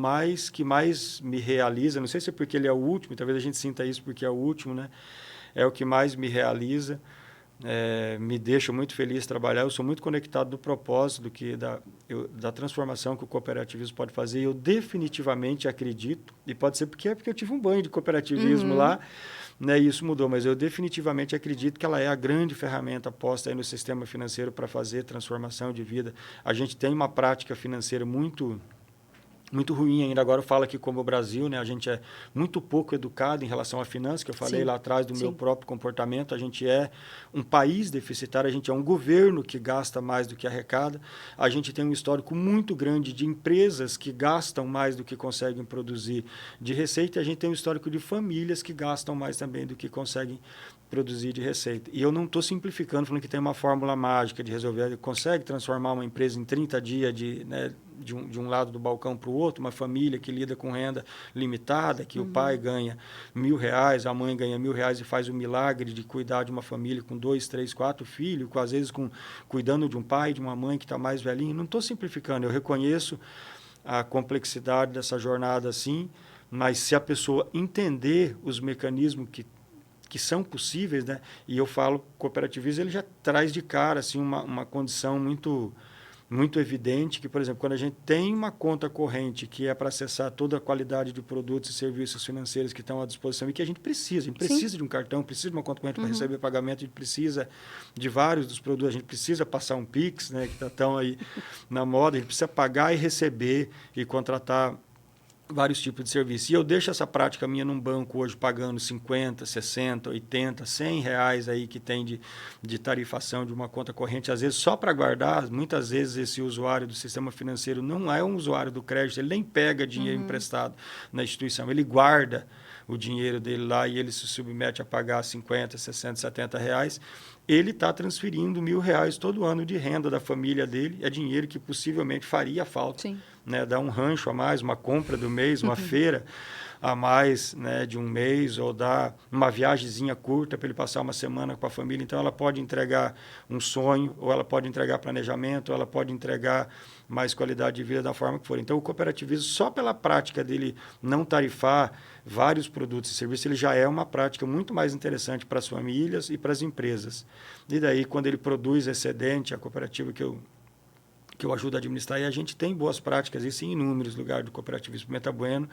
que mais me realiza. Não sei se é porque ele é o último, talvez a gente sinta isso porque é o último, né? É o que mais me realiza. Me deixa muito feliz trabalhar. Eu sou muito conectado do propósito da transformação que o cooperativismo pode fazer. Eu definitivamente acredito, e pode ser porque eu tive um banho de cooperativismo lá, né, e isso mudou, mas eu definitivamente acredito que ela é a grande ferramenta posta aí no sistema financeiro para fazer transformação de vida. A gente tem uma prática financeira muito muito ruim ainda. Agora eu falo aqui como o Brasil, né? A gente é muito pouco educado em relação à finança, que eu falei lá atrás do meu próprio comportamento. A gente é um país deficitário, a gente é um governo que gasta mais do que arrecada. A gente tem um histórico muito grande de empresas que gastam mais do que conseguem produzir de receita, e a gente tem um histórico de famílias que gastam mais também do que conseguem produzir de receita. E eu não estou simplificando, falando que tem uma fórmula mágica de resolver, consegue transformar uma empresa em 30 dias de um lado do balcão para o outro, uma família que lida com renda limitada, que o pai ganha R$1.000, a mãe ganha R$1.000 e faz o milagre de cuidar de uma família com 2, 3, 4 filhos, às vezes cuidando de um pai, de uma mãe que está mais velhinha. Não estou simplificando, eu reconheço a complexidade dessa jornada assim, mas se a pessoa entender os mecanismos que são possíveis, né? E eu falo, cooperativismo, ele já traz de cara assim, uma condição muito evidente que, por exemplo, quando a gente tem uma conta corrente que é para acessar toda a qualidade de produtos e serviços financeiros que estão à disposição e que a gente precisa de um cartão, precisa de uma conta corrente para receber pagamento, a gente precisa de vários dos produtos, a gente precisa passar um Pix, né, que estão aí na moda, a gente precisa pagar e receber e contratar vários tipos de serviço. E eu deixo essa prática minha num banco hoje pagando 50, 60, 80, R$100 aí que tem de tarifação de uma conta corrente, às vezes só para guardar. Muitas vezes esse usuário do sistema financeiro não é um usuário do crédito, ele nem pega dinheiro emprestado na instituição, ele guarda o dinheiro dele lá e ele se submete a pagar 50, 60, R$70. Ele está transferindo R$1.000 todo ano de renda da família dele, é dinheiro que possivelmente faria falta. Sim. Né, dar um rancho a mais, uma compra do mês, uma feira a mais, né, de um mês, ou dar uma viagemzinha curta para ele passar uma semana com a família. Então, ela pode entregar um sonho, ou ela pode entregar planejamento, ou ela pode entregar mais qualidade de vida da forma que for. Então, o cooperativismo, só pela prática dele não tarifar vários produtos e serviços, ele já é uma prática muito mais interessante para as famílias e para as empresas. E daí, quando ele produz excedente, a cooperativa que eu ajudo a administrar, e a gente tem boas práticas, isso em inúmeros lugares do cooperativismo. Pimenta Bueno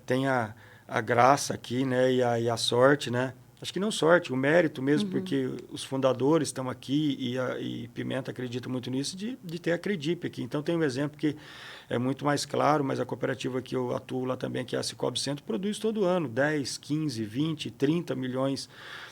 tem a graça aqui, né, e a sorte, né? Acho que não sorte, o mérito mesmo, porque os fundadores estão aqui e Pimenta acredita muito nisso, de ter a Credipe aqui. Então, tem um exemplo que é muito mais claro, mas a cooperativa que eu atuo lá também, que é a Cicobi Centro, produz todo ano 10, 15, 20, 30 milhões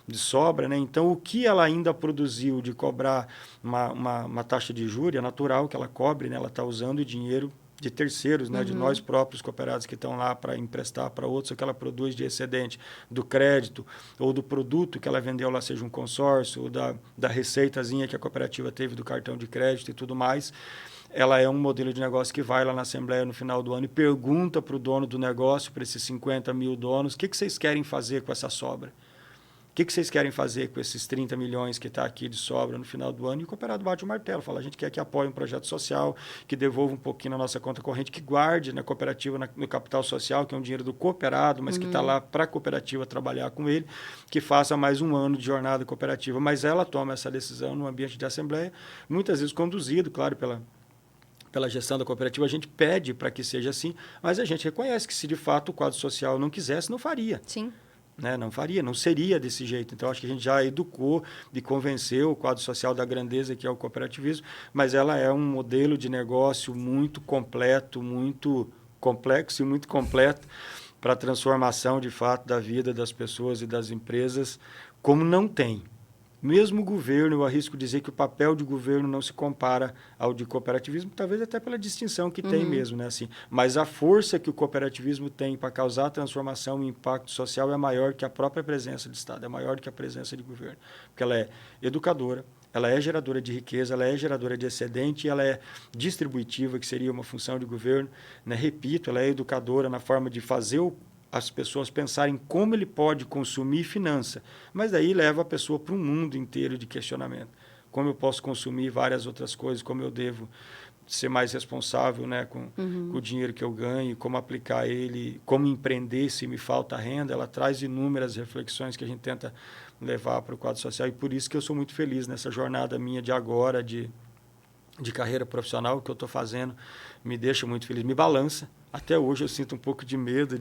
de sobra, né? Então, o que ela ainda produziu de cobrar uma taxa de juros, é natural que ela cobre, né? Ela está usando o dinheiro de terceiros, né, de nós próprios cooperados que estão lá para emprestar para outros, o que ela produz de excedente do crédito ou do produto que ela vendeu lá, seja um consórcio, ou da receitazinha que a cooperativa teve do cartão de crédito e tudo mais. Ela é um modelo de negócio que vai lá na Assembleia no final do ano e pergunta para o dono do negócio, para esses 50 mil donos, o que vocês querem fazer com essa sobra? O que vocês querem fazer com esses 30 milhões que está aqui de sobra no final do ano? E o cooperado bate o martelo, fala, a gente quer que apoie um projeto social, que devolva um pouquinho na nossa conta corrente, que guarde na cooperativa, no capital social, que é um dinheiro do cooperado, mas que está lá para a cooperativa trabalhar com ele, que faça mais um ano de jornada cooperativa. Mas ela toma essa decisão no ambiente de assembleia, muitas vezes conduzido, claro, pela gestão da cooperativa. A gente pede para que seja assim, mas a gente reconhece que se de fato o quadro social não quisesse, não faria. Sim. Né? Não faria, não seria desse jeito. Então, acho que a gente já educou e convenceu o quadro social da grandeza que é o cooperativismo, mas ela é um modelo de negócio muito completo, muito complexo e muito completo para a transformação, de fato, da vida das pessoas e das empresas, como não tem. Mesmo o governo, eu arrisco dizer que o papel de governo não se compara ao de cooperativismo, talvez até pela distinção que tem mesmo, né? Assim, mas a força que o cooperativismo tem para causar transformação e impacto social é maior que a própria presença do Estado, é maior do que a presença de governo, porque ela é educadora, ela é geradora de riqueza, ela é geradora de excedente e ela é distributiva, que seria uma função de governo, né? Repito, ela é educadora na forma de fazer as pessoas pensarem como ele pode consumir finança, mas daí leva a pessoa para um mundo inteiro de questionamento. Como eu posso consumir várias outras coisas, como eu devo ser mais responsável, né, com o dinheiro que eu ganho, como aplicar ele, como empreender se me falta renda. Ela traz inúmeras reflexões que a gente tenta levar para o quadro social, e por isso que eu sou muito feliz nessa jornada minha de agora, de carreira profissional. O que eu estou fazendo me deixa muito feliz, me balança. Até hoje eu sinto um pouco de medo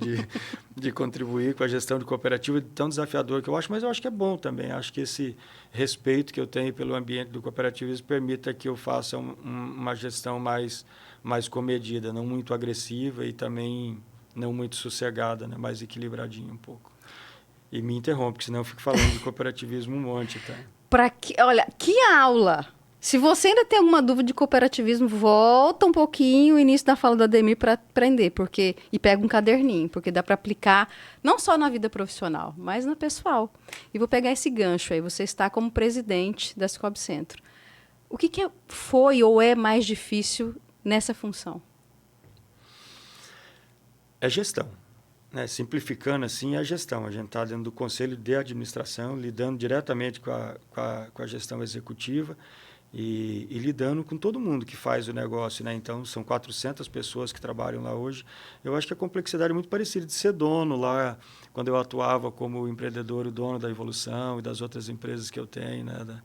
de contribuir com a gestão de cooperativa, tão desafiador que eu acho, mas eu acho que é bom também. Acho que esse respeito que eu tenho pelo ambiente do cooperativismo permita que eu faça uma gestão mais mais comedida, não muito agressiva e também não muito sossegada, né? Mais equilibradinha um pouco. E me interrompe, porque senão eu fico falando de cooperativismo um monte, tá? Olha, que aula! Se você ainda tem alguma dúvida de cooperativismo, volta um pouquinho o início da fala do Ademir para aprender, e pega um caderninho, porque dá para aplicar não só na vida profissional, mas na pessoal. E vou pegar esse gancho aí, você está como presidente da Cicobi Centro. O que foi ou é mais difícil nessa função? É gestão. Né? Simplificando assim, é a gestão. A gente está dentro do conselho de administração, lidando diretamente com a gestão executiva e lidando com todo mundo que faz o negócio. Né? Então, são 400 pessoas que trabalham lá hoje. Eu acho que a complexidade é muito parecida de ser dono lá, quando eu atuava como empreendedor, o dono da Evolução e das outras empresas que eu tenho. Né?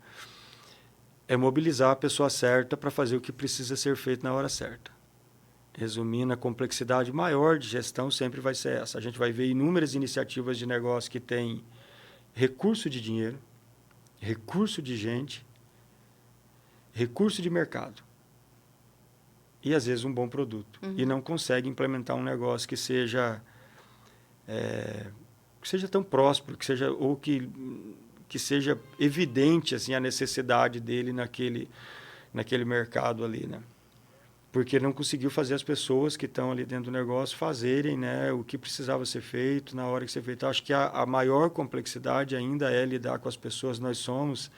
É mobilizar a pessoa certa para fazer o que precisa ser feito na hora certa. Resumindo, a complexidade maior de gestão sempre vai ser essa. A gente vai ver inúmeras iniciativas de negócio que têm recurso de dinheiro, recurso de gente, recurso de mercado e, às vezes, um bom produto. E não consegue implementar um negócio que seja tão próspero, que seja evidente assim, a necessidade dele naquele mercado ali, né? Porque não conseguiu fazer as pessoas que estão ali dentro do negócio fazerem, né, o que precisava ser feito na hora que ser feito. Acho que a maior complexidade ainda é lidar com as pessoas. Nós somos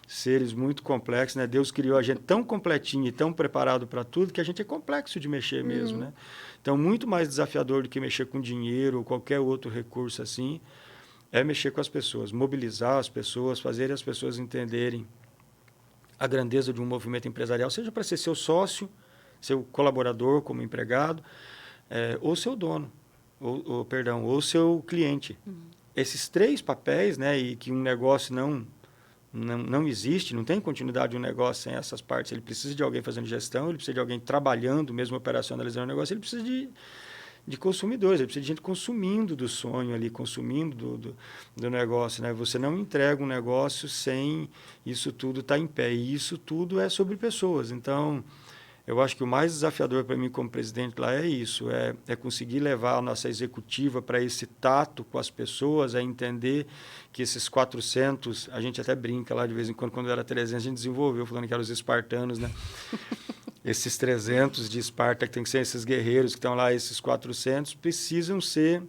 seres muito complexos, né? Deus criou a gente tão completinho e tão preparado para tudo que a gente é complexo de mexer mesmo, né? Então, muito mais desafiador do que mexer com dinheiro ou qualquer outro recurso assim, é mexer com as pessoas, mobilizar as pessoas, fazer as pessoas entenderem a grandeza de um movimento empresarial, seja para ser seu sócio, seu colaborador como empregado, ou seu dono, ou seu cliente. Esses 3 papéis, né, e que um negócio não existe, não tem continuidade de um negócio sem essas partes. Ele precisa de alguém fazendo gestão, ele precisa de alguém trabalhando, mesmo operacionalizando o negócio, ele precisa de consumidores, ele precisa de gente consumindo do sonho ali, consumindo do negócio. Né? Você não entrega um negócio sem isso tudo estar em pé, e isso tudo é sobre pessoas. Então, eu acho que o mais desafiador para mim como presidente lá é isso, é conseguir levar a nossa executiva para esse tato com as pessoas, a entender que esses 400, a gente até brinca lá de vez em quando era 300, a gente desenvolveu, falando que eram os espartanos, né? Esses 300 de Esparta, que tem que ser esses guerreiros que estão lá, esses 400, precisam ser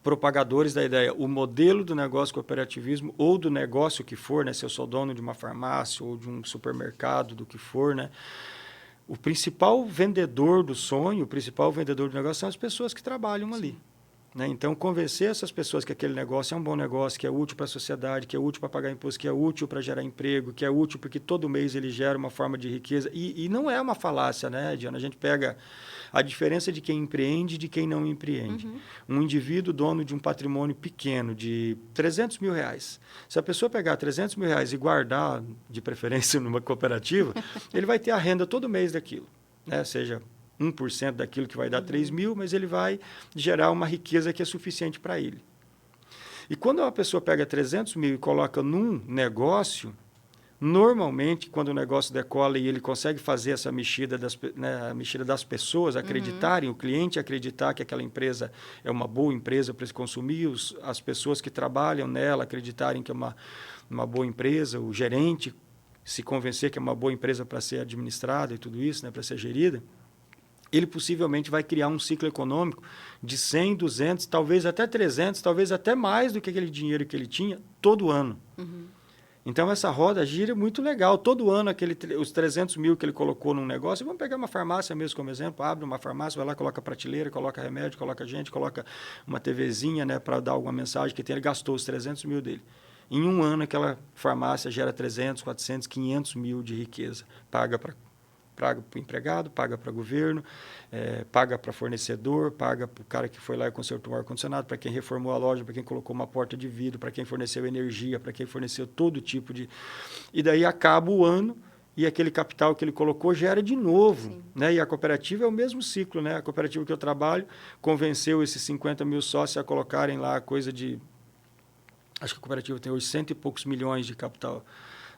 propagadores da ideia. O modelo do negócio cooperativismo ou do negócio que for, né? Se eu sou dono de uma farmácia ou de um supermercado, do que for, né? O principal vendedor do sonho, o principal vendedor do negócio são as pessoas que trabalham ali. Né? Então, convencer essas pessoas que aquele negócio é um bom negócio, que é útil para a sociedade, que é útil para pagar imposto, que é útil para gerar emprego, que é útil porque todo mês ele gera uma forma de riqueza. E não é uma falácia, né, Diana? A gente pega a diferença de quem empreende e de quem não empreende. Um indivíduo dono de um patrimônio pequeno, de R$300 mil, se a pessoa pegar R$300 mil e guardar, de preferência numa cooperativa, ele vai ter a renda todo mês daquilo, né? Seja 1% daquilo que vai dar 3 mil, mas ele vai gerar uma riqueza que é suficiente para ele. E quando uma pessoa pega 300 mil e coloca num negócio, normalmente, quando o negócio decola e ele consegue fazer essa mexida a mexida das pessoas acreditarem, o cliente acreditar que aquela empresa é uma boa empresa para se consumir, as pessoas que trabalham nela acreditarem que é uma boa empresa, o gerente se convencer que é uma boa empresa para ser administrada e tudo isso, né, para ser gerida, ele possivelmente vai criar um ciclo econômico de 100, 200, talvez até 300, talvez até mais do que aquele dinheiro que ele tinha todo ano. Então, essa roda gira muito legal. Todo ano, os 300 mil que ele colocou num negócio, vamos pegar uma farmácia mesmo como exemplo, abre uma farmácia, vai lá, coloca prateleira, coloca remédio, coloca gente, coloca uma TVzinha, né, para dar alguma mensagem que tem. Ele gastou os 300 mil dele. Em um ano, aquela farmácia gera 300, 400, 500 mil de riqueza. Paga para o empregado, paga para o governo, paga para fornecedor, paga para o cara que foi lá e consertou o ar-condicionado, para quem reformou a loja, para quem colocou uma porta de vidro, para quem forneceu energia, para quem forneceu todo tipo de... E daí acaba o ano e aquele capital que ele colocou gera de novo. Né? E a cooperativa é o mesmo ciclo. Né? A cooperativa que eu trabalho convenceu esses 50 mil sócios a colocarem lá coisa de... Acho que a cooperativa tem hoje 100 e poucos milhões de capital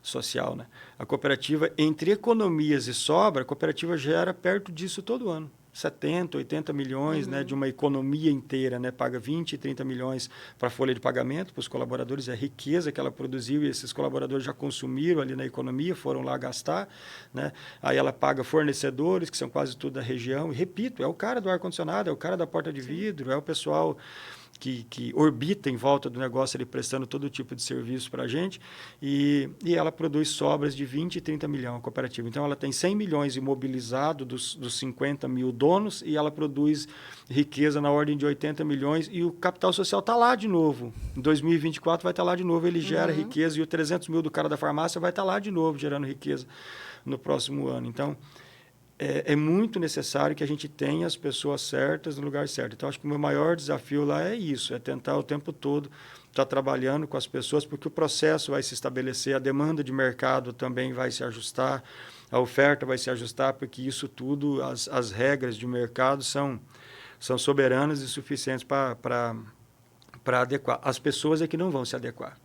social, né? A cooperativa, entre economias e sobra, a cooperativa gera perto disso todo ano. 70, 80 milhões, né, de uma economia inteira, né, paga 20, 30 milhões para a folha de pagamento para os colaboradores, é a riqueza que ela produziu e esses colaboradores já consumiram ali na economia, foram lá gastar, né? Aí ela paga fornecedores, que são quase tudo da região, e repito, é o cara do ar-condicionado, é o cara da porta de vidro, é o pessoal que orbita em volta do negócio, ali, prestando todo tipo de serviço para a gente, e ela produz sobras de 20 e 30 milhões, a cooperativa. Então, ela tem 100 milhões imobilizado dos 50 mil donos, e ela produz riqueza na ordem de 80 milhões, e o capital social está lá de novo. Em 2024 vai estar lá de novo, ele gera riqueza, e o 300 mil do cara da farmácia vai estar lá de novo, gerando riqueza no próximo ano. Então, é muito necessário que a gente tenha as pessoas certas no lugar certo. Então, acho que o meu maior desafio lá é isso, é tentar o tempo todo estar trabalhando com as pessoas, porque o processo vai se estabelecer, a demanda de mercado também vai se ajustar, a oferta vai se ajustar, porque isso tudo, as regras de mercado são soberanas e suficientes para adequar. As pessoas é que não vão se adequar,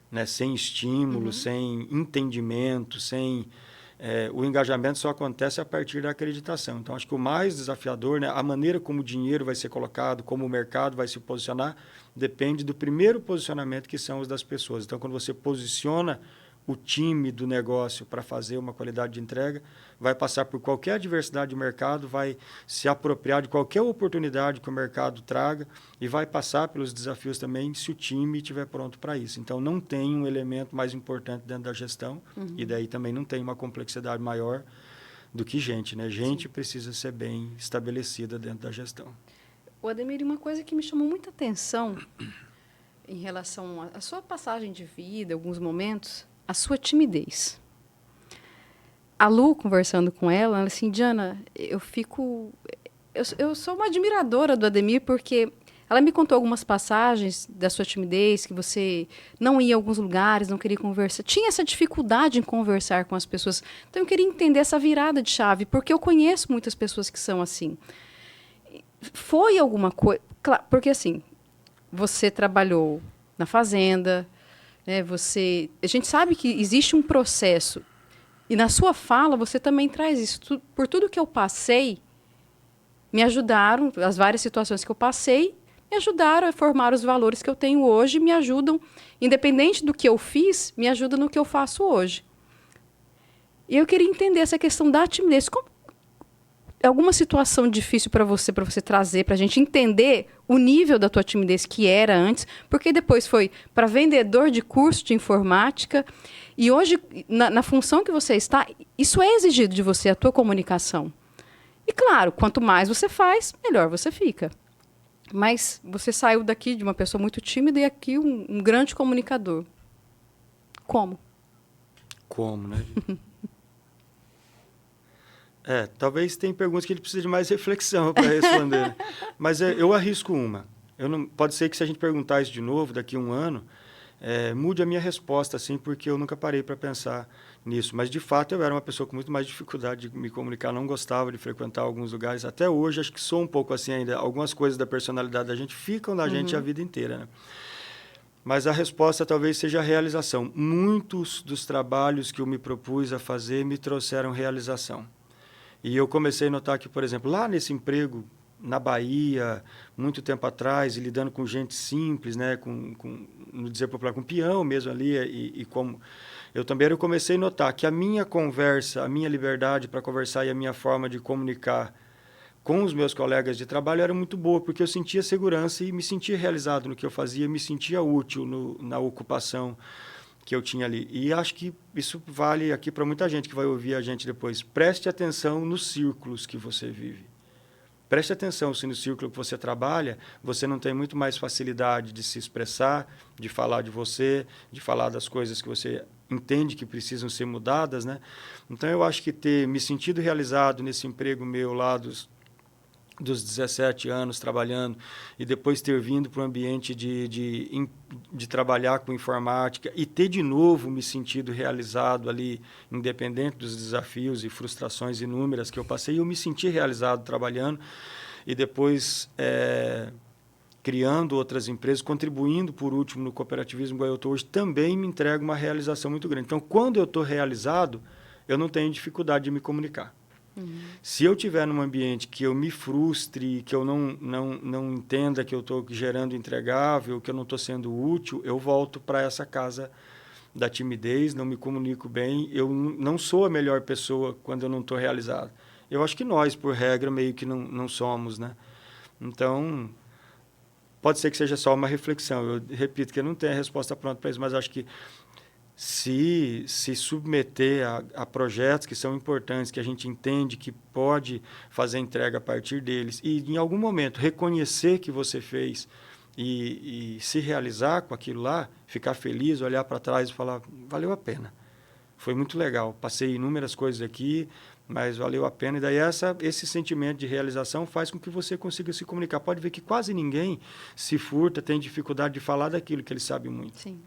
né? Sem estímulo, sem entendimento, sem... o engajamento só acontece a partir da acreditação. Então, acho que o mais desafiador, né, a maneira como o dinheiro vai ser colocado, como o mercado vai se posicionar, depende do primeiro posicionamento, que são os das pessoas. Então, quando você posiciona o time do negócio para fazer uma qualidade de entrega, vai passar por qualquer adversidade do mercado, vai se apropriar de qualquer oportunidade que o mercado traga e vai passar pelos desafios também se o time estiver pronto para isso. Então, não tem um elemento mais importante dentro da gestão e daí também não tem uma complexidade maior do que gente, né? Gente precisa ser bem estabelecida dentro da gestão. O Ademir, uma coisa que me chamou muita atenção em relação à sua passagem de vida, alguns momentos, a sua timidez. A Lu, conversando com ela assim, Diana, eu sou uma admiradora do Ademir, porque ela me contou algumas passagens da sua timidez, que você não ia a alguns lugares, não queria conversar, tinha essa dificuldade em conversar com as pessoas. Então, eu queria entender essa virada de chave, porque eu conheço muitas pessoas que são assim. Foi alguma coisa... Claro, porque, assim, você trabalhou na fazenda, né, a gente sabe que existe um processo. E na sua fala, você também traz isso. Por tudo que eu passei, me ajudaram, as várias situações que eu passei, me ajudaram a formar os valores que eu tenho hoje, me ajudam, independente do que eu fiz, me ajuda no que eu faço hoje. E eu queria entender essa questão da timidez. Alguma situação difícil para você trazer, para a gente entender o nível da tua timidez que era antes, porque depois foi para vendedor de curso de informática, e hoje, na função que você está, isso é exigido de você, a tua comunicação. E claro, quanto mais você faz, melhor você fica. Mas você saiu daqui de uma pessoa muito tímida e aqui um grande comunicador. Como? Como, né? Talvez tenha perguntas que ele precisa de mais reflexão para responder. Mas eu arrisco uma. Pode ser que se a gente perguntar isso de novo, daqui a um ano, mude a minha resposta, assim, porque eu nunca parei para pensar nisso. Mas, de fato, eu era uma pessoa com muito mais dificuldade de me comunicar, não gostava de frequentar alguns lugares. Até hoje, acho que sou um pouco assim ainda. Algumas coisas da personalidade da gente ficam na gente a vida inteira, né? Mas a resposta talvez seja a realização. Muitos dos trabalhos que eu me propus a fazer me trouxeram realização. E eu comecei a notar que, por exemplo, lá nesse emprego na Bahia, muito tempo atrás, e lidando com gente simples, né, no dizer popular, com peão mesmo ali, e como eu também comecei a notar que a minha conversa, a minha liberdade para conversar e a minha forma de comunicar com os meus colegas de trabalho era muito boa, porque eu sentia segurança e me sentia realizado no que eu fazia, me sentia útil na ocupação que eu tinha ali. E acho que isso vale aqui para muita gente que vai ouvir a gente depois. Preste atenção nos círculos que você vive. Preste atenção se no círculo que você trabalha, você não tem muito mais facilidade de se expressar, de falar de você, de falar das coisas que você entende que precisam ser mudadas, né? Então, eu acho que ter me sentido realizado nesse emprego meu lá dos 17 anos trabalhando e depois ter vindo para o ambiente de trabalhar com informática e ter de novo me sentido realizado ali, independente dos desafios e frustrações inúmeras que eu passei, eu me senti realizado trabalhando e depois criando outras empresas, contribuindo, por último, no cooperativismo igual eu estou hoje, também me entrega uma realização muito grande. Então, quando eu estou realizado, eu não tenho dificuldade de me comunicar. Se eu estiver num ambiente que eu me frustre, que eu não entenda que eu estou gerando entregável, que eu não estou sendo útil, eu volto para essa casa da timidez, não me comunico bem, eu não sou a melhor pessoa quando eu não estou realizado. Eu acho que nós, por regra, meio que não somos, né? Então, pode ser que seja só uma reflexão. Eu repito que eu não tenho a resposta pronta para isso, mas acho que se submeter a projetos que são importantes, que a gente entende que pode fazer entrega a partir deles, e em algum momento reconhecer que você fez e se realizar com aquilo lá, ficar feliz, olhar para trás e falar, valeu a pena. Foi muito legal, passei inúmeras coisas aqui, mas valeu a pena. E daí esse sentimento de realização faz com que você consiga se comunicar. Pode ver que quase ninguém se furta, tem dificuldade de falar daquilo que ele sabe muito. Sim.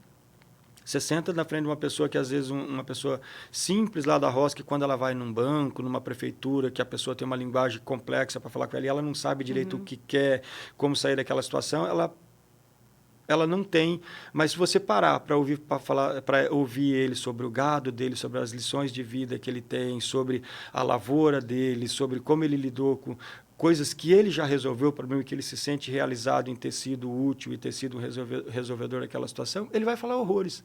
Você senta na frente de uma pessoa que, às vezes, uma pessoa simples lá da roça, que quando ela vai num banco, numa prefeitura, que a pessoa tem uma linguagem complexa para falar com ela, e ela não sabe direito o que quer, como sair daquela situação, ela não tem. Mas se você parar para ouvir ele sobre o gado dele, sobre as lições de vida que ele tem, sobre a lavoura dele, sobre como ele lidou com coisas que ele já resolveu, o problema é que ele se sente realizado em ter sido útil e ter sido um resolvedor daquela situação, ele vai falar horrores.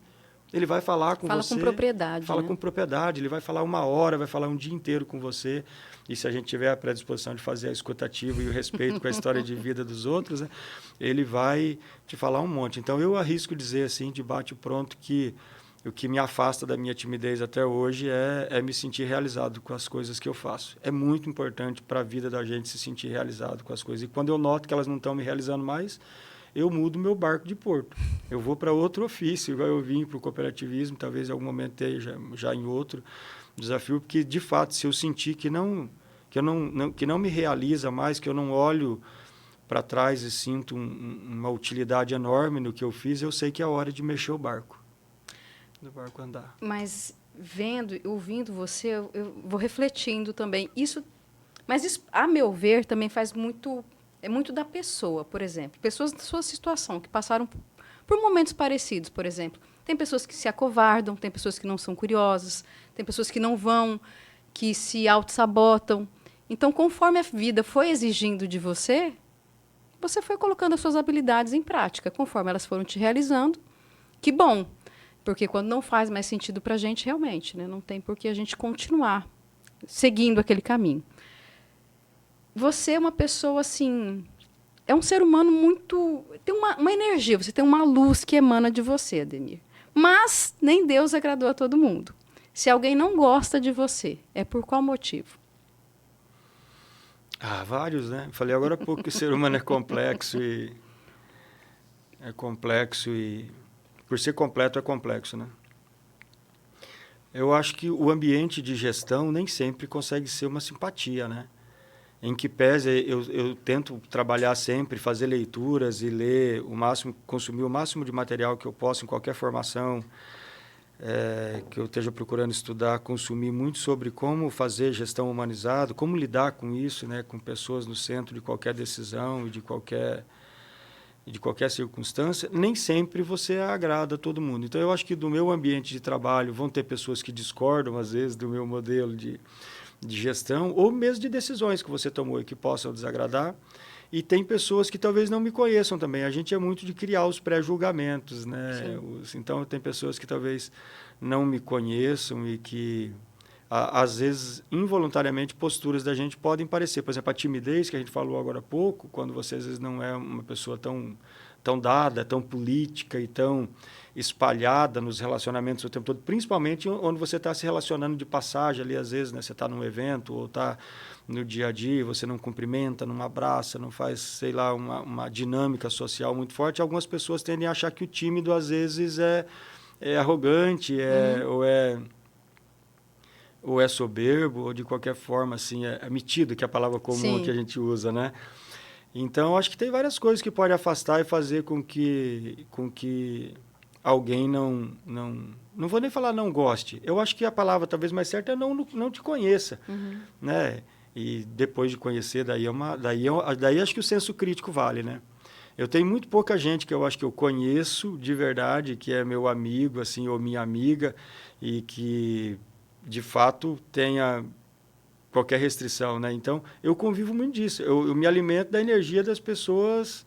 Ele vai falar com você. Fala com propriedade. Fala né? com propriedade. Ele vai falar 1 hora, vai falar um dia inteiro com você. E se a gente tiver a predisposição de fazer a escutativa e o respeito com a história de vida dos outros, né, ele vai te falar um monte. Então, eu arrisco dizer assim, de bate-pronto, que o que me afasta da minha timidez até hoje é me sentir realizado com as coisas que eu faço. É muito importante para a vida da gente se sentir realizado com as coisas. E quando eu noto que elas não estão me realizando mais, eu mudo meu barco de porto. Eu vou para outro ofício, igual eu vim para o cooperativismo, talvez em algum momento esteja já em outro desafio, porque, de fato, se eu sentir que não me realiza mais, que eu não olho para trás e sinto uma utilidade enorme no que eu fiz, eu sei que é a hora de mexer o barco. Do barco andar. Mas vendo e ouvindo você, eu vou refletindo também. Mas isso, a meu ver, também faz muito... É muito da pessoa, por exemplo. Pessoas da sua situação, que passaram por momentos parecidos, por exemplo. Tem pessoas que se acovardam, tem pessoas que não são curiosas, tem pessoas que não vão, que se auto-sabotam. Então, conforme a vida foi exigindo de você, você foi colocando as suas habilidades em prática. Conforme elas foram te realizando, que bom. Porque quando não faz mais sentido para a gente, realmente, né? Não tem por que a gente continuar seguindo aquele caminho. Você é uma pessoa, assim... É um ser humano muito... Tem uma energia, você tem uma luz que emana de você, Ademir. Mas nem Deus agradou a todo mundo. Se alguém não gosta de você, é por qual motivo? Vários, né? Falei agora há pouco que o ser humano é complexo e... Por ser completo, é complexo, né? Eu acho que o ambiente de gestão nem sempre consegue ser uma simpatia, né? Em que pese eu tento trabalhar sempre, fazer leituras e ler o máximo, consumir o máximo de material que eu posso em qualquer formação que eu esteja procurando estudar, consumir muito sobre como fazer gestão humanizada, como lidar com isso, né, com pessoas no centro de qualquer decisão e de qualquer circunstância, nem sempre você agrada a todo mundo. Então, eu acho que do meu ambiente de trabalho vão ter pessoas que discordam, às vezes, do meu modelo de gestão, ou mesmo de decisões que você tomou e que possam desagradar. E tem pessoas que talvez não me conheçam também. A gente é muito de criar os pré-julgamentos, né? Então, tem pessoas que talvez não me conheçam e que, às vezes, involuntariamente, posturas da gente podem parecer. Por exemplo, a timidez, que a gente falou agora há pouco, quando você, às vezes, não é uma pessoa tão dada, tão política e tão espalhada nos relacionamentos o tempo todo, principalmente onde você está se relacionando de passagem ali, às vezes, né? Você está num evento ou está no dia a dia, você não cumprimenta, não abraça, não faz, sei lá, uma dinâmica social muito forte. Algumas pessoas tendem a achar que o tímido, às vezes, é arrogante, ou é soberbo, ou de qualquer forma, assim, é metido, que é a palavra comum que a gente usa, né? Então, acho que tem várias coisas que podem afastar e fazer com que alguém não vou nem falar não goste. Eu acho que a palavra talvez mais certa é não te conheça, né? E depois de conhecer, daí acho que o senso crítico vale, né? Eu tenho muito pouca gente que eu acho que eu conheço de verdade, que é meu amigo, assim, ou minha amiga, e que, de fato, tenha qualquer restrição, né? Então, eu convivo muito disso. Eu me alimento da energia das pessoas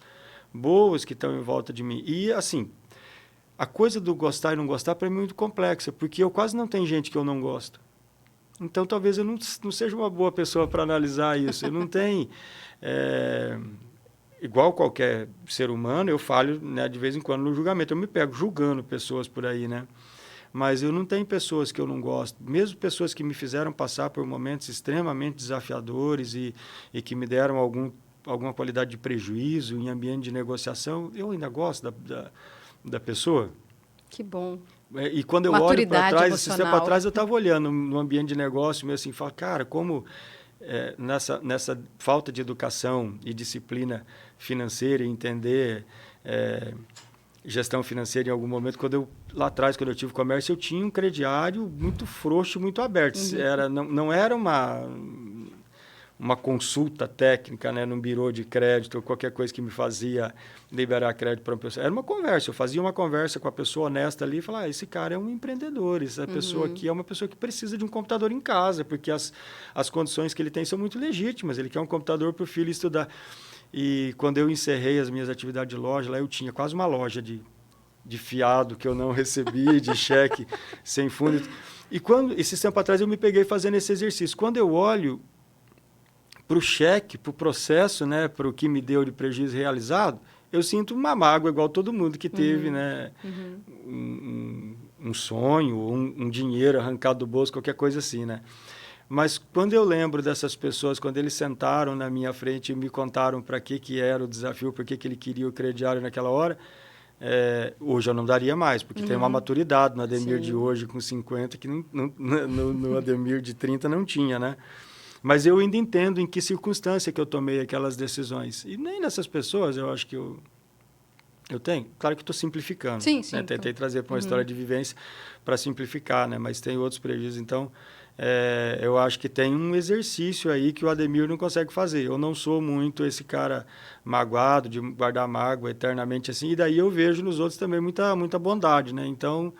boas que estão em volta de mim. E, assim, a coisa do gostar e não gostar, para mim, é muito complexa, porque eu quase não tenho gente que eu não gosto. Então, talvez eu não seja uma boa pessoa para analisar isso. Eu não tenho... igual qualquer ser humano, eu falho, né, de vez em quando no julgamento. Eu me pego julgando pessoas por aí, né? Mas eu não tenho pessoas que eu não gosto. Mesmo pessoas que me fizeram passar por momentos extremamente desafiadores e que me deram alguma qualidade de prejuízo em ambiente de negociação, eu ainda gosto da pessoa. Que bom. E quando eu olho para trás, esse tempo atrás eu estava olhando no ambiente de negócio, meio assim, falo, cara, como nessa falta de educação e disciplina financeira, entender gestão financeira em algum momento, lá atrás, quando eu tive comércio, eu tinha um crediário muito frouxo, muito aberto. Não era uma consulta técnica, né, num birô de crédito ou qualquer coisa que me fazia liberar crédito para uma pessoa. Era uma conversa. Eu fazia uma conversa com a pessoa honesta ali e falava, esse cara é um empreendedor, essa pessoa aqui é uma pessoa que precisa de um computador em casa, porque as condições que ele tem são muito legítimas. Ele quer um computador para o filho estudar. E quando eu encerrei as minhas atividades de loja, lá eu tinha quase uma loja de fiado que eu não recebi, de cheque sem fundo. E esse tempo atrás eu me peguei fazendo esse exercício. Quando eu olho para o cheque, para o processo, né, para o que me deu de prejuízo realizado, eu sinto uma mágoa igual todo mundo que teve, né, um sonho, um dinheiro arrancado do bolso, qualquer coisa assim, né? Mas quando eu lembro dessas pessoas, quando eles sentaram na minha frente e me contaram para que era o desafio, por que ele queria o crediário naquela hora, hoje eu não daria mais, porque tem uma maturidade no Ademir de hoje com 50 que no Ademir de 30 não tinha, né? Mas eu ainda entendo em que circunstância que eu tomei aquelas decisões. E nem nessas pessoas eu acho que eu tenho. Claro que estou simplificando. Sim, né? Tentei trazer para uma história de vivência para simplificar, né? Mas tem outros prejuízos. Então, eu acho que tem um exercício aí que o Ademir não consegue fazer. Eu não sou muito esse cara magoado, de guardar mágoa eternamente assim. E daí eu vejo nos outros também muita bondade, né? Então...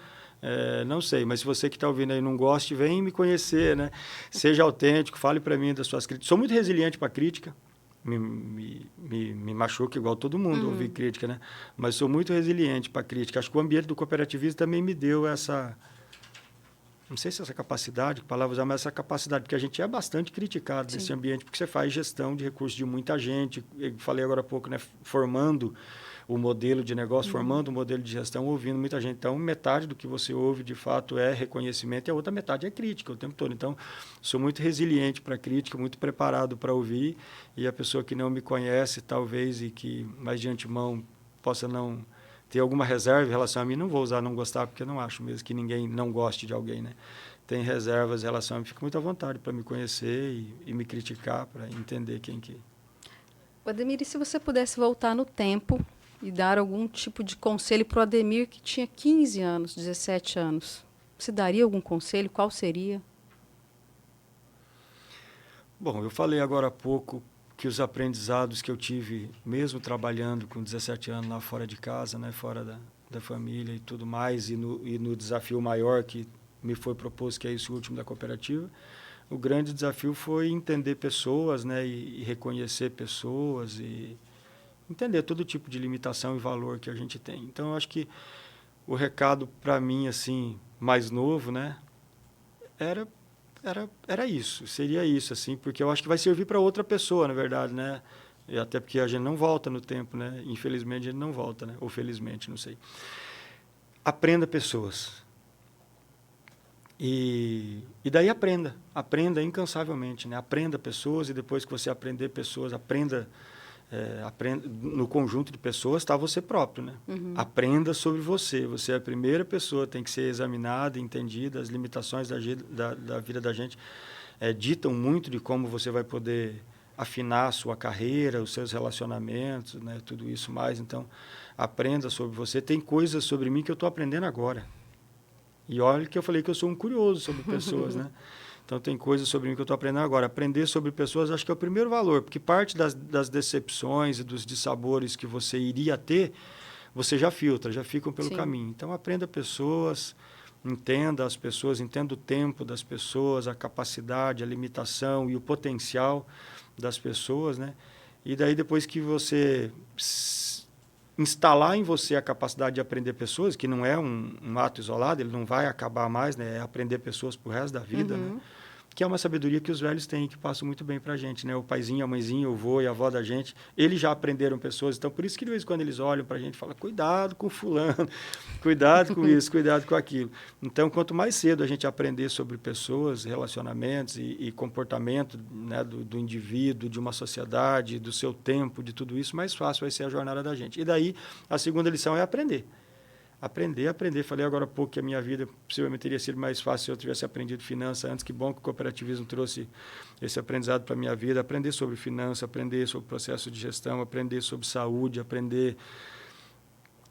não sei, mas se você que está ouvindo aí não goste, vem me conhecer, né? Seja autêntico, fale para mim das suas críticas. Sou muito resiliente para crítica, me machuca igual todo mundo ouvir crítica, né? Mas sou muito resiliente para crítica. Acho que o ambiente do cooperativismo também me deu essa... Não sei se essa capacidade, que palavra usar, mas essa capacidade, porque a gente é bastante criticado nesse ambiente, porque você faz gestão de recursos de muita gente. Eu falei agora há pouco, né? Formando o modelo de negócio, formando o modelo de gestão, ouvindo muita gente. Então, metade do que você ouve, de fato, é reconhecimento e a outra metade é crítica o tempo todo. Então, sou muito resiliente para a crítica, muito preparado para ouvir. E a pessoa que não me conhece, talvez, e que mais de antemão possa não ter alguma reserva em relação a mim, não vou usar não gostar, porque eu não acho mesmo que ninguém não goste de alguém, né? Tem reservas em relação a mim, fico muito à vontade para me conhecer e me criticar, para entender quem que... Ademir, e se você pudesse voltar no tempo e dar algum tipo de conselho para o Ademir que tinha 15 anos, 17 anos, você daria algum conselho? Qual seria? Bom, eu falei agora há pouco que os aprendizados que eu tive, mesmo trabalhando com 17 anos lá fora de casa, né, fora da família e tudo mais, e no desafio maior que me foi proposto, que é esse último da cooperativa, o grande desafio foi entender pessoas, né, e reconhecer pessoas e entender todo tipo de limitação e valor que a gente tem. Então, eu acho que o recado para mim, assim, mais novo, né, era isso, seria isso, assim, porque eu acho que vai servir para outra pessoa, na verdade, né, e até porque a gente não volta no tempo, né, infelizmente a gente não volta, né, ou felizmente, não sei. Aprenda pessoas. E daí aprenda incansavelmente, né, aprenda pessoas e depois que você aprender pessoas, aprenda no conjunto de pessoas está você próprio, né? Aprenda sobre você. Você é a primeira pessoa, tem que ser examinada, entendida. As limitações da vida da gente ditam muito de como você vai poder afinar a sua carreira, os seus relacionamentos, né? Tudo isso mais. Então, aprenda sobre você. Tem coisas sobre mim que eu estou aprendendo agora. E olha que eu falei que eu sou um curioso sobre pessoas, né? Então, tem coisas sobre mim que eu estou aprendendo agora. Aprender sobre pessoas, acho que é o primeiro valor, porque parte das decepções e dos dissabores que você iria ter, você já filtra, já ficam pelo Sim. caminho. Então, aprenda pessoas, entenda as pessoas, entenda o tempo das pessoas, a capacidade, a limitação e o potencial das pessoas, né? E daí, depois que você instalar em você a capacidade de aprender pessoas, que não é um ato isolado, ele não vai acabar mais, né? É aprender pessoas pro resto da vida, né? Que é uma sabedoria que os velhos têm, que passam muito bem para a gente, né? O paizinho, a mãezinha, o avô e a avó da gente, eles já aprenderam pessoas, então por isso que de vez em quando eles olham para a gente e falam, cuidado com fulano, cuidado com isso, cuidado com aquilo. Então, quanto mais cedo a gente aprender sobre pessoas, relacionamentos e comportamento, né, do indivíduo, de uma sociedade, do seu tempo, de tudo isso, mais fácil vai ser a jornada da gente. E daí, a segunda lição é aprender. Aprender. Falei agora há pouco que a minha vida possivelmente teria sido mais fácil se eu tivesse aprendido finanças antes. Que bom que o cooperativismo trouxe esse aprendizado para a minha vida. Aprender sobre finanças, aprender sobre processo de gestão, aprender sobre saúde, aprender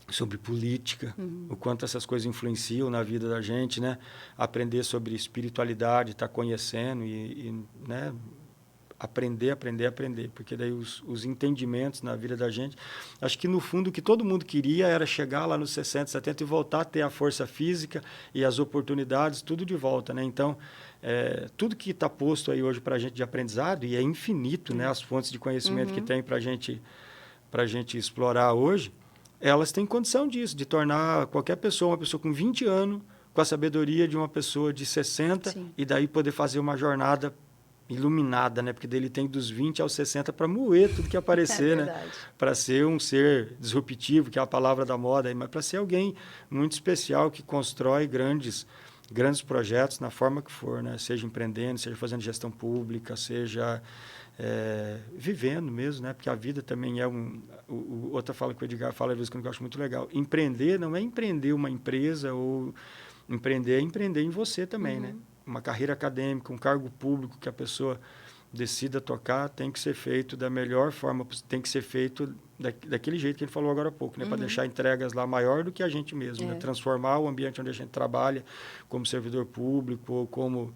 sobre política, o quanto essas coisas influenciam na vida da gente, né? Aprender sobre espiritualidade, estar conhecendo né? Aprender, porque daí os entendimentos na vida da gente, acho que no fundo o que todo mundo queria era chegar lá nos 60, 70 e voltar a ter a força física e as oportunidades, tudo de volta, né? Então, tudo que está posto aí hoje para a gente de aprendizado, e é infinito, né? As fontes de conhecimento que tem para a gente explorar hoje, elas têm condição disso, de tornar qualquer pessoa, uma pessoa com 20 anos, com a sabedoria de uma pessoa de 60, Sim. e daí poder fazer uma jornada iluminada, né? Porque dele tem dos 20 aos 60 para moer tudo que aparecer, né? Para ser um ser disruptivo, que é a palavra da moda, mas para ser alguém muito especial que constrói grandes projetos na forma que for, né? Seja empreendendo, seja fazendo gestão pública, seja vivendo mesmo, né? Porque a vida também é outra fala que o Edgar fala às vezes que eu acho muito legal. Empreender não é empreender uma empresa ou empreender é empreender em você também, né? Uma carreira acadêmica, um cargo público que a pessoa decida tocar, tem que ser feito da melhor forma, tem que ser feito daquele jeito que a gente falou agora há pouco, né? Para deixar entregas lá maior do que a gente mesmo, né? Transformar o ambiente onde a gente trabalha como servidor público ou como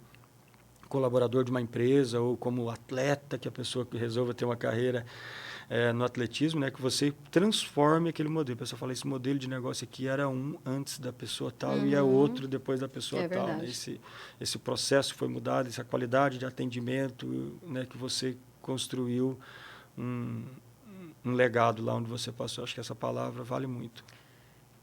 colaborador de uma empresa ou como atleta, que a pessoa que resolva ter uma carreira no atletismo, né, que você transforme aquele modelo. A pessoa fala, esse modelo de negócio aqui era antes da pessoa tal e é outro depois da pessoa tal. Né? Esse processo foi mudado, essa qualidade de atendimento, né, que você construiu um legado lá onde você passou. Acho que essa palavra vale muito.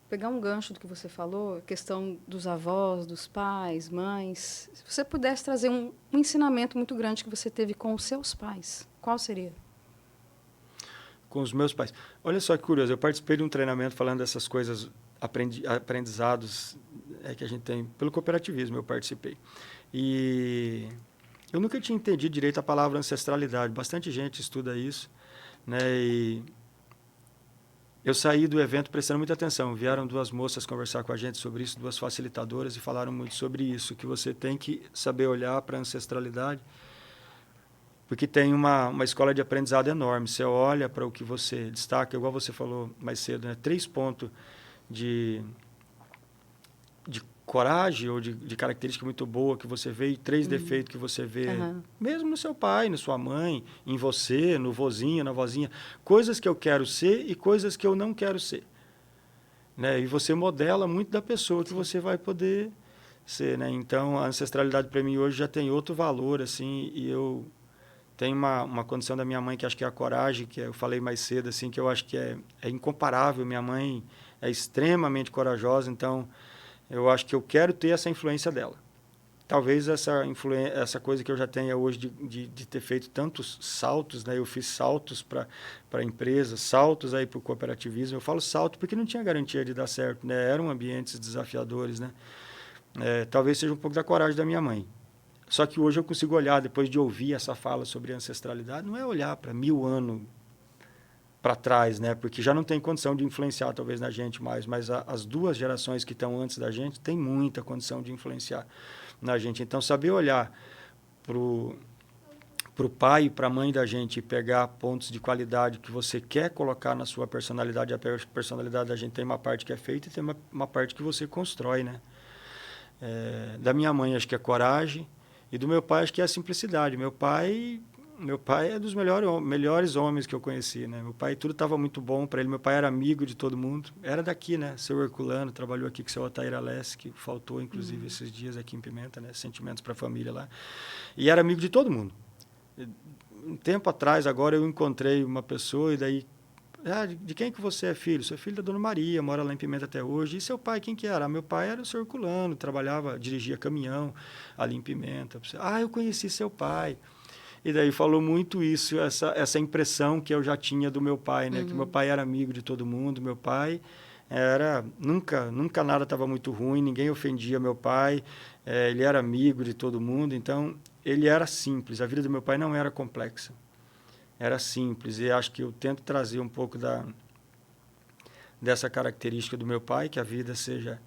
Pegar um gancho do que você falou, a questão dos avós, dos pais, mães. Se você pudesse trazer um ensinamento muito grande que você teve com os seus pais, qual seria? Com os meus pais. Olha só que curioso, eu participei de um treinamento falando dessas coisas, aprendizados que a gente tem pelo cooperativismo, eu participei. E eu nunca tinha entendido direito a palavra ancestralidade, bastante gente estuda isso, né? E eu saí do evento prestando muita atenção, vieram duas moças conversar com a gente sobre isso, duas facilitadoras, e falaram muito sobre isso, que você tem que saber olhar para a ancestralidade, porque tem uma escola de aprendizado enorme. Você olha para o que você destaca, igual você falou mais cedo, né? 3 pontos de coragem ou de característica muito boa que você vê e 3 defeitos que você vê, mesmo no seu pai, na sua mãe, em você, no vozinho, na vozinha. Coisas que eu quero ser e coisas que eu não quero ser. Né? E você modela muito da pessoa que você vai poder ser. Né? Então, a ancestralidade para mim hoje já tem outro valor, assim, e eu... Tem uma condição da minha mãe que acho que é a coragem, que eu falei mais cedo, assim, que eu acho que é incomparável. Minha mãe é extremamente corajosa, então eu acho que eu quero ter essa influência dela. Talvez essa coisa que eu já tenha hoje de ter feito tantos saltos, né? Eu fiz saltos para a empresa, saltos aí para o cooperativismo. Eu falo salto porque não tinha garantia de dar certo, né? Eram ambientes desafiadores, né? Talvez seja um pouco da coragem da minha mãe. Só que hoje eu consigo olhar, depois de ouvir essa fala sobre ancestralidade, não é olhar para 1000 anos para trás, né? Porque já não tem condição de influenciar talvez na gente mais, mas as 2 gerações que estão antes da gente têm muita condição de influenciar na gente. Então, saber olhar para o pai e para a mãe da gente e pegar pontos de qualidade que você quer colocar na sua personalidade, a personalidade da gente tem uma parte que é feita e tem uma parte que você constrói, né? Da minha mãe, acho que é coragem. E do meu pai, acho que é a simplicidade. Meu pai é dos melhores homens que eu conheci, né? Meu pai, tudo estava muito bom para ele. Meu pai era amigo de todo mundo. Era daqui, né? Seu Herculano, trabalhou aqui com o seu Otair Alessi, que faltou, inclusive, esses dias aqui em Pimenta, né? Sentimentos para a família lá. E era amigo de todo mundo. Um tempo atrás, agora, eu encontrei uma pessoa e daí... de quem que você é filho? Sou filho da Dona Maria, mora lá em Pimenta até hoje. E seu pai, quem que era? Meu pai era o seu Herculano, trabalhava, dirigia caminhão ali em Pimenta. Eu conheci seu pai. E daí falou muito isso, essa impressão que eu já tinha do meu pai, né? Que meu pai era amigo de todo mundo, meu pai era... Nunca nada estava muito ruim, ninguém ofendia meu pai, ele era amigo de todo mundo, então ele era simples, a vida do meu pai não era complexa, era simples, e acho que eu tento trazer um pouco dessa característica do meu pai, que a vida seja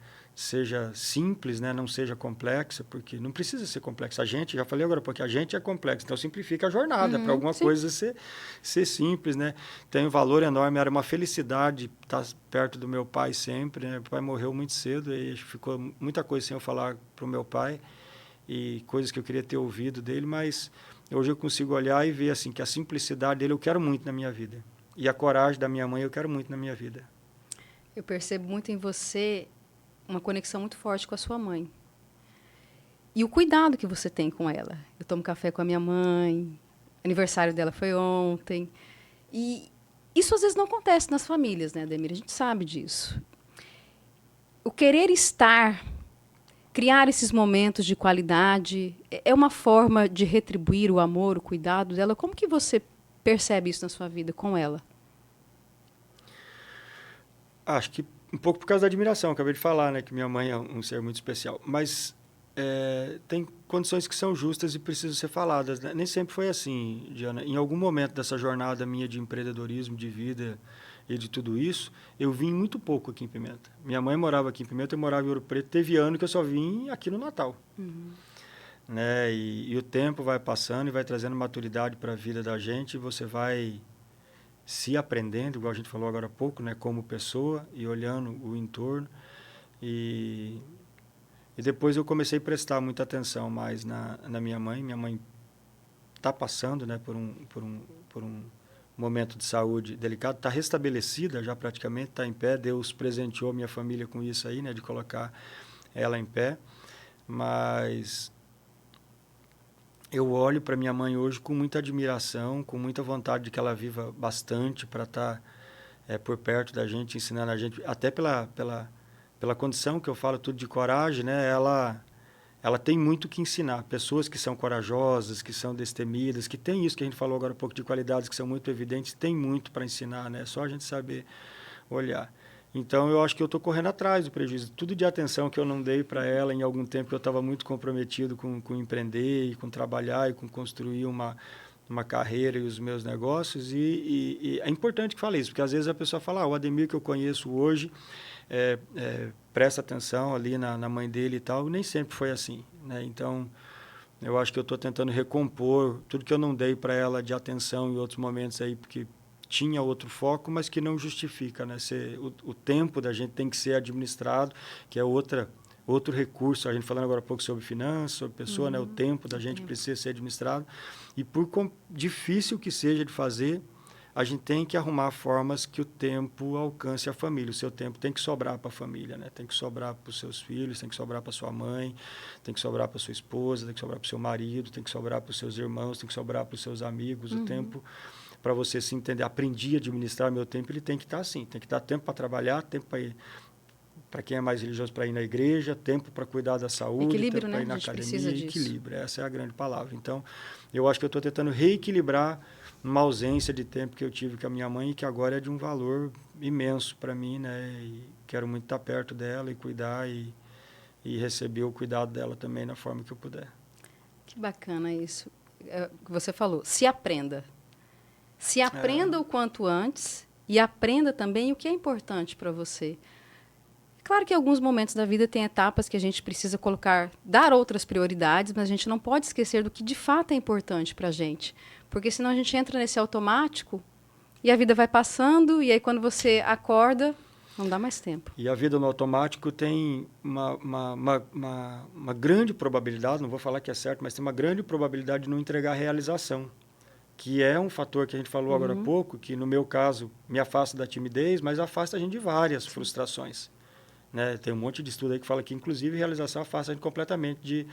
simples, né? Não seja complexa, porque não precisa ser complexa. A gente, já falei agora, porque a gente é complexo, então simplifica a jornada, para alguma coisa ser simples, né? Tem um valor enorme, era uma felicidade estar perto do meu pai sempre, né? Meu pai morreu muito cedo e ficou muita coisa sem eu falar para o meu pai e coisas que eu queria ter ouvido dele, mas hoje eu consigo olhar e ver assim, que a simplicidade dele eu quero muito na minha vida. E a coragem da minha mãe eu quero muito na minha vida. Eu percebo muito em você uma conexão muito forte com a sua mãe. E o cuidado que você tem com ela. Eu tomo café com a minha mãe, aniversário dela foi ontem. E isso às vezes não acontece nas famílias, né, Ademir? A gente sabe disso. O querer estar, criar esses momentos de qualidade, é uma forma de retribuir o amor, o cuidado dela. Como que você percebe isso na sua vida com ela? Acho que um pouco por causa da admiração, acabei de falar, né, que minha mãe é um ser muito especial, mas tem condições que são justas e precisam ser faladas, né? Nem sempre foi assim, Diana. Em algum momento dessa jornada minha de empreendedorismo, de vida e de tudo isso, eu vim muito pouco aqui em Pimenta. Minha mãe morava aqui em Pimenta, eu morava em Ouro Preto. Teve ano que eu só vim aqui no Natal. Né? E o tempo vai passando e vai trazendo maturidade para a vida da gente, e você vai se aprendendo, igual a gente falou agora há pouco, né, como pessoa e olhando o entorno. E depois eu comecei a prestar muita atenção mais na minha mãe. Minha mãe está passando, né, por um momento de saúde delicado, está restabelecida já praticamente, está em pé. Deus presenteou minha família com isso aí, né, de colocar ela em pé. Mas eu olho para minha mãe hoje com muita admiração, com muita vontade de que ela viva bastante para estar por perto da gente, ensinando a gente, até pela condição que eu falo tudo de coragem, né? Ela tem muito que ensinar. Pessoas que são corajosas, que são destemidas, que tem isso que a gente falou agora um pouco de qualidades que são muito evidentes, tem muito para ensinar, né? É só a gente saber olhar. Então, eu acho que eu estou correndo atrás do prejuízo. Tudo de atenção que eu não dei para ela em algum tempo, que eu estava muito comprometido com empreender e com trabalhar e com construir uma carreira e os meus negócios. E é importante que fale isso, porque às vezes a pessoa fala, o Ademir que eu conheço hoje, presta atenção ali na mãe dele e tal. Nem sempre foi assim, né? Então, eu acho que eu estou tentando recompor tudo que eu não dei para ela de atenção em outros momentos aí, porque tinha outro foco, mas que não justifica, né? O tempo da gente tem que ser administrado, que é outro recurso. A gente falando agora um pouco sobre finanças, sobre pessoa, né? O tempo da gente precisa ser administrado. E por difícil que seja de fazer, a gente tem que arrumar formas que o tempo alcance a família. O seu tempo tem que sobrar para a família, né? Tem que sobrar para os seus filhos, tem que sobrar para sua mãe, tem que sobrar para sua esposa, tem que sobrar para o seu marido, tem que sobrar para os seus irmãos, tem que sobrar para os seus amigos. O tempo, para você se entender, aprendi a administrar meu tempo, ele tem que estar assim, tem que dar tempo para trabalhar, tempo para ir, para quem é mais religioso, para ir na igreja, tempo para cuidar da saúde, equilíbrio, tempo para né? ir na A gente academia, precisa disso. equilíbrio, essa é a grande palavra. Então, eu acho que eu estou tentando reequilibrar uma ausência de tempo que eu tive com a minha mãe, e que agora é de um valor imenso para mim, né? E quero muito estar perto dela e cuidar e receber o cuidado dela também na forma que eu puder. Que bacana isso. O que você falou, se aprenda. Se aprenda o quanto antes e aprenda também o que é importante para você. Claro que em alguns momentos da vida tem etapas que a gente precisa dar outras prioridades, mas a gente não pode esquecer do que de fato é importante para a gente. Porque senão a gente entra nesse automático e a vida vai passando, e aí quando você acorda, Não dá mais tempo. E a vida no automático tem uma grande probabilidade, não vou falar que é certo, mas tem uma grande probabilidade de não entregar a realização, que é um fator que a gente falou agora há pouco, que no meu caso me afasta da timidez, mas afasta a gente de várias frustrações. Né? Tem um monte de estudo aí que fala que, inclusive, realização afasta a gente completamente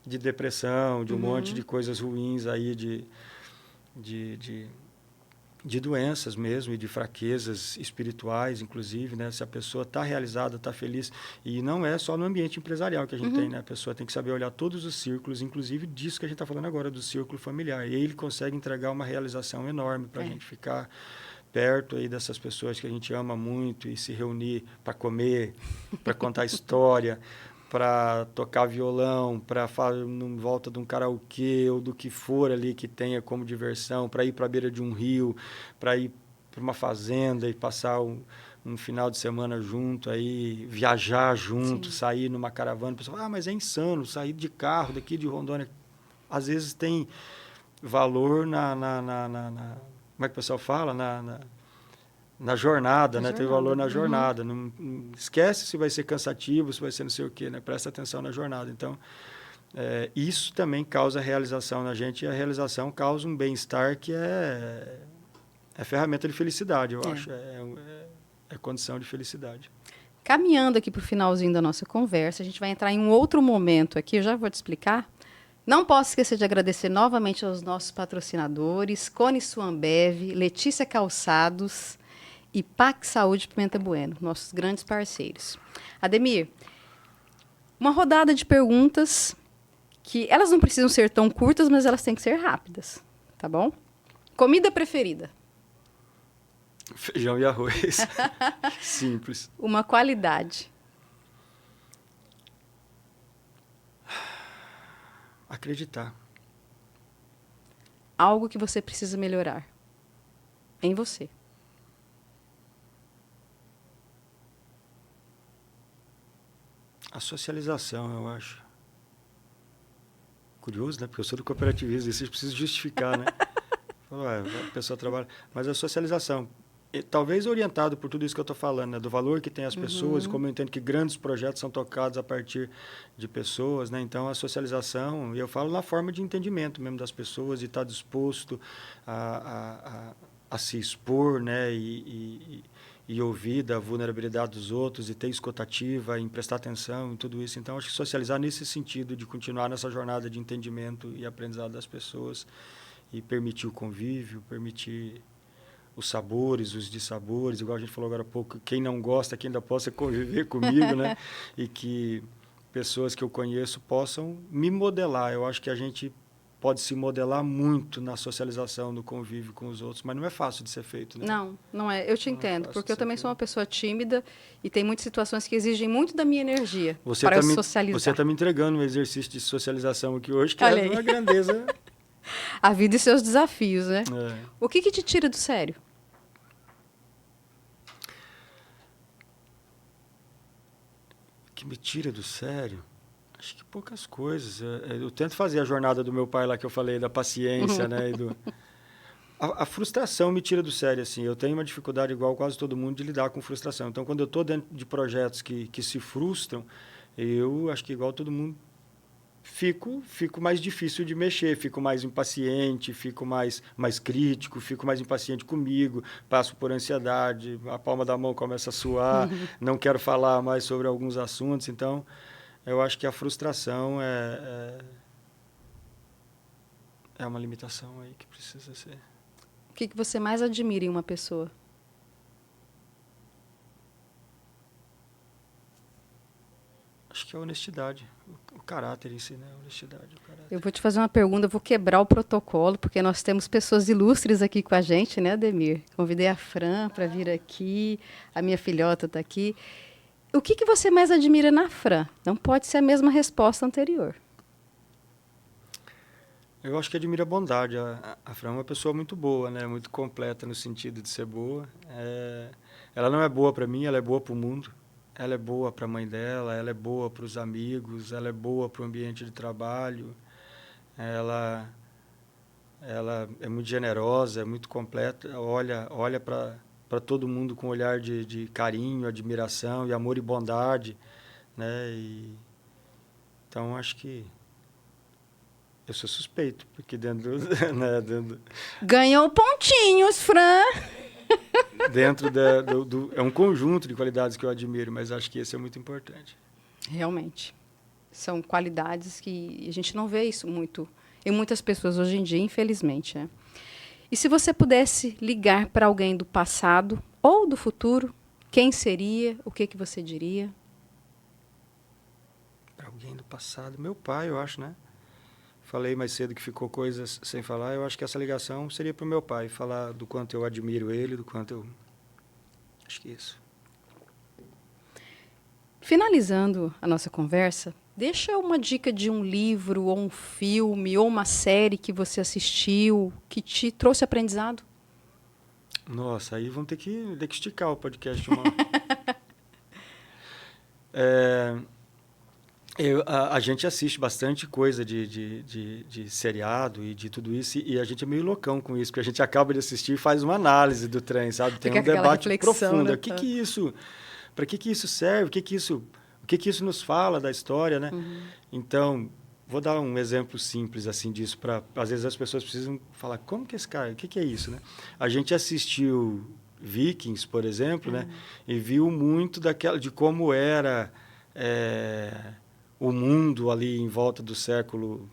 de depressão, de um monte de coisas ruins aí, de doenças mesmo e de fraquezas espirituais, inclusive, né? Se a pessoa está realizada, está feliz, e não é só no ambiente empresarial que a gente tem, né? A pessoa tem que saber olhar todos os círculos, inclusive disso que a gente está falando agora, do círculo familiar, e aí ele consegue entregar uma realização enorme para a gente ficar perto aí dessas pessoas que a gente ama muito e se reunir para comer, para contar história, para tocar violão, para em volta de um karaokê ou do que for ali que tenha como diversão, para ir para a beira de um rio, para ir para uma fazenda e passar um final de semana junto, aí viajar junto, sair numa caravana. O pessoal fala, mas é insano, sair de carro daqui de Rondônia. Às vezes tem valor como é que o pessoal fala? Na jornada, né? Tem valor na jornada. Não esquece se vai ser cansativo, se vai ser não sei o quê, né? Presta atenção na jornada. Então, isso também causa realização na gente, e a realização causa um bem-estar que é ferramenta de felicidade, eu acho. É condição de felicidade. Caminhando aqui para o finalzinho da nossa conversa, a gente vai entrar em um outro momento aqui, eu já vou te explicar. Não posso esquecer de agradecer novamente aos nossos patrocinadores, Cone Suambev, Letícia Calçados e PAC Saúde Pimenta Bueno, nossos grandes parceiros. Ademir, uma rodada de perguntas que elas não precisam ser tão curtas, mas elas têm que ser rápidas, tá bom? Comida preferida? Feijão e arroz. Simples. Uma qualidade? Acreditar. Algo que você precisa melhorar em você? A socialização, eu acho. Curioso, né? Porque eu sou do cooperativismo, e vocês precisam justificar, né? A pessoa trabalha... Mas a socialização, talvez orientado por tudo isso que eu estou falando, né? Do valor que tem as pessoas, como eu entendo que grandes projetos são tocados a partir de pessoas, né? Então, a socialização, e eu falo na forma de entendimento mesmo das pessoas, de estar disposto a se expor, né? E ouvir da vulnerabilidade dos outros, e ter escutativa, e prestar atenção em tudo isso. Então, acho que socializar nesse sentido, de continuar nessa jornada de entendimento e aprendizado das pessoas, e permitir o convívio, permitir os sabores, os dissabores, igual a gente falou agora há pouco, quem não gosta, que ainda possa conviver comigo, né? E que pessoas que eu conheço possam me modelar. Eu acho que a gente pode se modelar muito na socialização, no convívio com os outros, mas não é fácil de ser feito, né? Não, não é. Eu te Não é entendo, fácil porque eu de ser também feito. sou uma pessoa tímida e tem muitas situações que exigem muito da minha energia Você para tá eu me, socializar. Você está me entregando um exercício de socialização aqui hoje, que Olha é aí. de uma grandeza. A vida e seus desafios, né? É. O que te tira do sério? Que me tira do sério? Acho que poucas coisas. Eu tento fazer a jornada do meu pai lá que eu falei, da paciência, né? A frustração me tira do sério, assim. Eu tenho uma dificuldade, igual quase todo mundo, de lidar com frustração. Então, quando eu estou dentro de projetos que se frustram, eu acho que, igual todo mundo, fico mais difícil de mexer, fico mais impaciente, fico mais crítico, fico mais impaciente comigo, passo por ansiedade, a palma da mão começa a suar, não quero falar mais sobre alguns assuntos. Então, eu acho que a frustração é uma limitação aí que precisa ser. O que você mais admira em uma pessoa? Acho que é a honestidade, o caráter em si, né? A honestidade, o caráter. Eu vou te fazer uma pergunta, eu vou quebrar o protocolo, porque nós temos pessoas ilustres aqui com a gente, né, Ademir? Convidei a Fran para vir aqui, a minha filhota está aqui. O que você mais admira na Fran? Não pode ser a mesma resposta anterior. Eu acho que admira a bondade. A Fran é uma pessoa muito boa, né? Muito completa no sentido de ser boa. Ela não é boa para mim, ela é boa para o mundo. Ela é boa para a mãe dela, ela é boa para os amigos, ela é boa para o ambiente de trabalho. Ela é muito generosa, é muito completa, olha para todo mundo com um olhar de carinho, admiração e amor e bondade, né? Então, acho que eu sou suspeito, porque dentro, né, Ganhou pontinhos, Fran! é um conjunto de qualidades que eu admiro, mas acho que esse é muito importante. Realmente. São qualidades que a gente não vê isso muito em muitas pessoas hoje em dia, infelizmente, né? E se você pudesse ligar para alguém do passado ou do futuro, quem seria? O que você diria? Para alguém do passado, meu pai, eu acho, né? Falei mais cedo que ficou coisas sem falar. Eu acho que essa ligação seria para o meu pai. Falar do quanto eu admiro ele, do quanto eu... Acho que isso. Finalizando a nossa conversa, deixa uma dica de um livro, ou um filme, ou uma série que você assistiu, que te trouxe aprendizado. Nossa, aí vamos ter que esticar o podcast uma... A gente assiste bastante coisa de seriado e de tudo isso, e a gente é meio loucão com isso, porque a gente acaba de assistir e faz uma análise do trem, sabe? Tem um debate profundo. Né? O que isso... Para que isso serve? O que isso nos fala da história, né? Uhum. Então, vou dar um exemplo simples assim disso, para às vezes as pessoas precisam falar, como que esse cara, o que é isso, né? A gente assistiu Vikings, por exemplo, né? E viu muito de como era o mundo ali em volta do século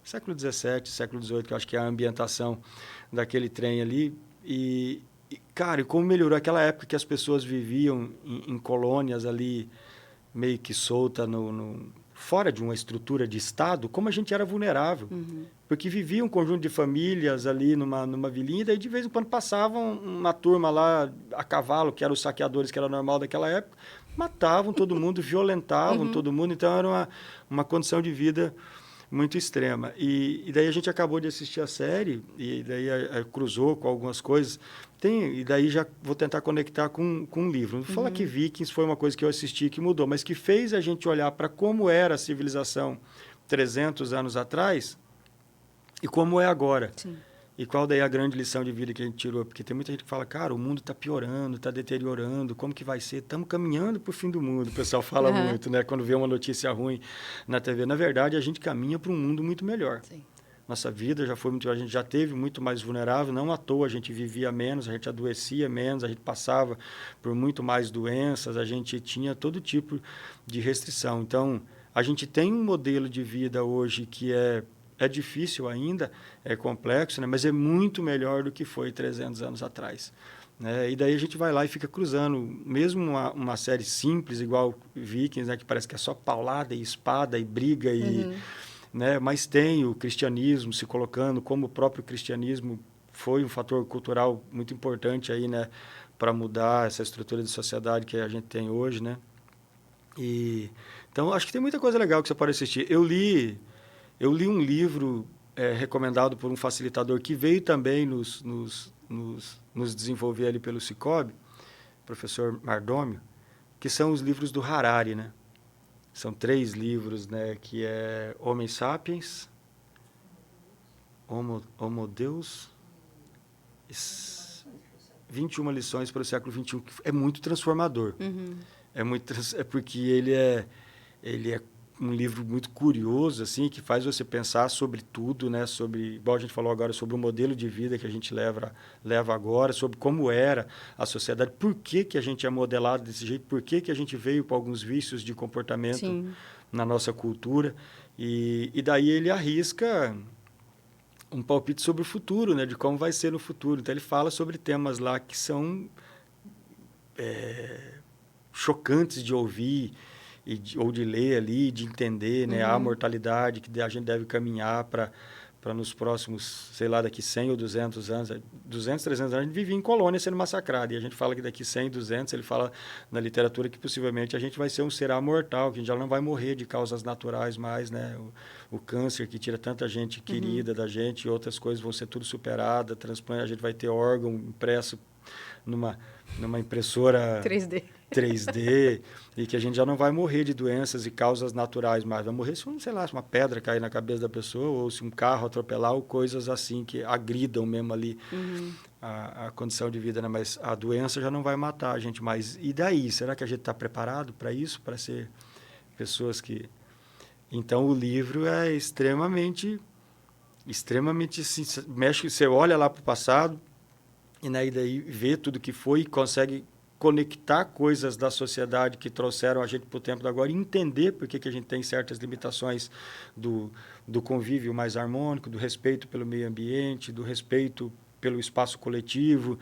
XVII, século XVIII, que eu acho que é a ambientação daquele trem ali. Cara, e como melhorou aquela época que as pessoas viviam em colônias ali, meio que solta fora de uma estrutura de Estado, como a gente era vulnerável. Uhum. Porque vivia um conjunto de famílias ali numa vilinha, e daí de vez em quando passavam uma turma lá a cavalo, que eram os saqueadores, que era normal daquela época, matavam todo mundo, violentavam todo mundo, então era uma condição de vida muito extrema. E daí a gente acabou de assistir a série, e daí cruzou com algumas coisas. E daí já vou tentar conectar com um livro. Não vou falar que Vikings foi uma coisa que eu assisti que mudou, mas que fez a gente olhar para como era a civilização 300 anos atrás e como é agora. Sim. E qual daí a grande lição de vida que a gente tirou? Porque tem muita gente que fala, cara, o mundo está piorando, está deteriorando, como que vai ser? Estamos caminhando para o fim do mundo, o pessoal fala muito, né? Quando vê uma notícia ruim na TV. Na verdade, a gente caminha para um mundo muito melhor. Sim. Nossa vida já foi muito... A gente já teve muito mais vulnerável, não à toa a gente vivia menos, a gente adoecia menos, a gente passava por muito mais doenças, a gente tinha todo tipo de restrição. Então, a gente tem um modelo de vida hoje que é difícil ainda, é complexo, né? Mas é muito melhor do que foi 300 anos atrás. Né? E daí a gente vai lá e fica cruzando, mesmo uma série simples, igual Vikings, né? Que parece que é só paulada e espada e briga, né? Mas tem o cristianismo se colocando, como o próprio cristianismo foi um fator cultural muito importante aí, né? Para mudar essa estrutura de sociedade que a gente tem hoje, né? Então, acho que tem muita coisa legal que você pode assistir. Eu li um livro recomendado por um facilitador que veio também nos desenvolver ali pelo Cicobi, professor Mardômio, que são os livros do Harari, né? São 3 livros, né? Que é Homem Sapiens, Homo Deus, 21 lições para o século XXI, que é muito transformador. É porque ele é um livro muito curioso, assim, que faz você pensar sobre tudo, né? Sobre, igual a gente falou agora, sobre o modelo de vida que a gente leva agora, sobre como era a sociedade, por que a gente é modelado desse jeito, por que a gente veio com alguns vícios de comportamento na nossa cultura. E daí ele arrisca um palpite sobre o futuro, né? De como vai ser no futuro. Então, ele fala sobre temas lá que são chocantes de ouvir, ou de ler ali, de entender, né, a mortalidade que a gente deve caminhar para nos próximos, sei lá, daqui 100 ou 200 anos, 200, 300 anos, a gente vivia em colônia sendo massacrado, e a gente fala que daqui 100, 200, ele fala na literatura que possivelmente a gente vai ser um ser amortal, que a gente já não vai morrer de causas naturais mais, né, o câncer que tira tanta gente querida da gente, e outras coisas vão ser tudo superada, transplante, a gente vai ter órgão impresso numa impressora 3D, e que a gente já não vai morrer de doenças e causas naturais mais. Vai morrer se, sei lá, se uma pedra cair na cabeça da pessoa, ou se um carro atropelar, ou coisas assim que agridam mesmo ali a condição de vida, né? Mas a doença já não vai matar a gente mais. E daí? Será que a gente está preparado para isso? Para ser pessoas que... Então, o livro é extremamente, assim, mexe, você olha lá para o passado e daí vê tudo que foi e consegue conectar coisas da sociedade que trouxeram a gente para o tempo do agora e entender por que a gente tem certas limitações do convívio mais harmônico, do respeito pelo meio ambiente, do respeito pelo espaço coletivo,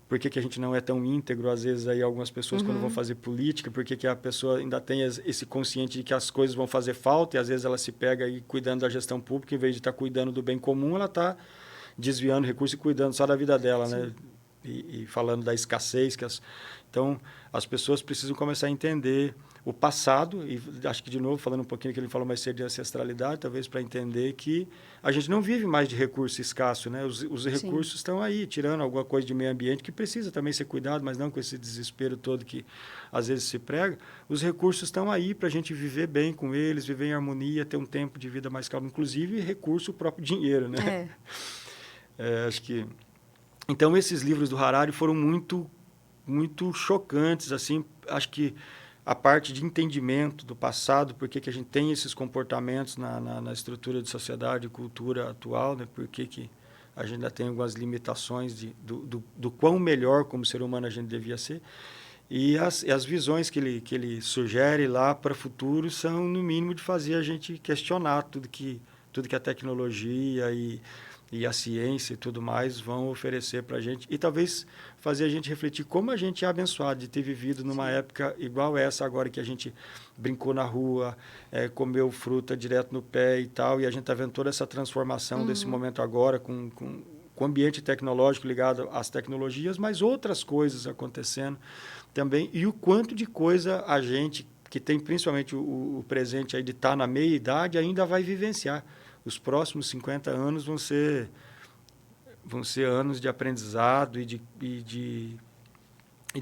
por que a gente não é tão íntegro, às vezes, aí algumas pessoas, quando vão fazer política, por que a pessoa ainda tem esse consciente de que as coisas vão fazer falta e, às vezes, ela se pega aí cuidando da gestão pública, em vez de estar cuidando do bem comum, ela está desviando recursos e cuidando só da vida dela, né? E falando da escassez. Então, as pessoas precisam começar a entender o passado, e acho que, de novo, falando um pouquinho que ele falou mais cedo de ancestralidade, talvez para entender que a gente não vive mais de recurso escasso, né? Os recursos estão aí, tirando alguma coisa de meio ambiente que precisa também ser cuidado, mas não com esse desespero todo que às vezes se prega. Os recursos estão aí para a gente viver bem com eles, viver em harmonia, ter um tempo de vida mais calmo, inclusive recurso o próprio dinheiro, né? Acho que... Então, esses livros do Harari foram muito, muito chocantes, assim. Acho que a parte de entendimento do passado, por que a gente tem esses comportamentos na estrutura de sociedade e cultura atual, né? Por que a gente ainda tem algumas limitações do quão melhor como ser humano a gente devia ser. E as visões que ele sugere lá para o futuro são, no mínimo, de fazer a gente questionar tudo que a tecnologia e a ciência e tudo mais vão oferecer para a gente. E talvez fazer a gente refletir como a gente é abençoado de ter vivido numa época igual essa agora, que a gente brincou na rua, comeu fruta direto no pé e tal, e a gente está vendo toda essa transformação desse momento agora, com o ambiente tecnológico ligado às tecnologias, mas outras coisas acontecendo também. E o quanto de coisa a gente, que tem principalmente o presente aí de estar na meia-idade, ainda vai vivenciar. Os próximos 50 anos vão ser anos de aprendizado e de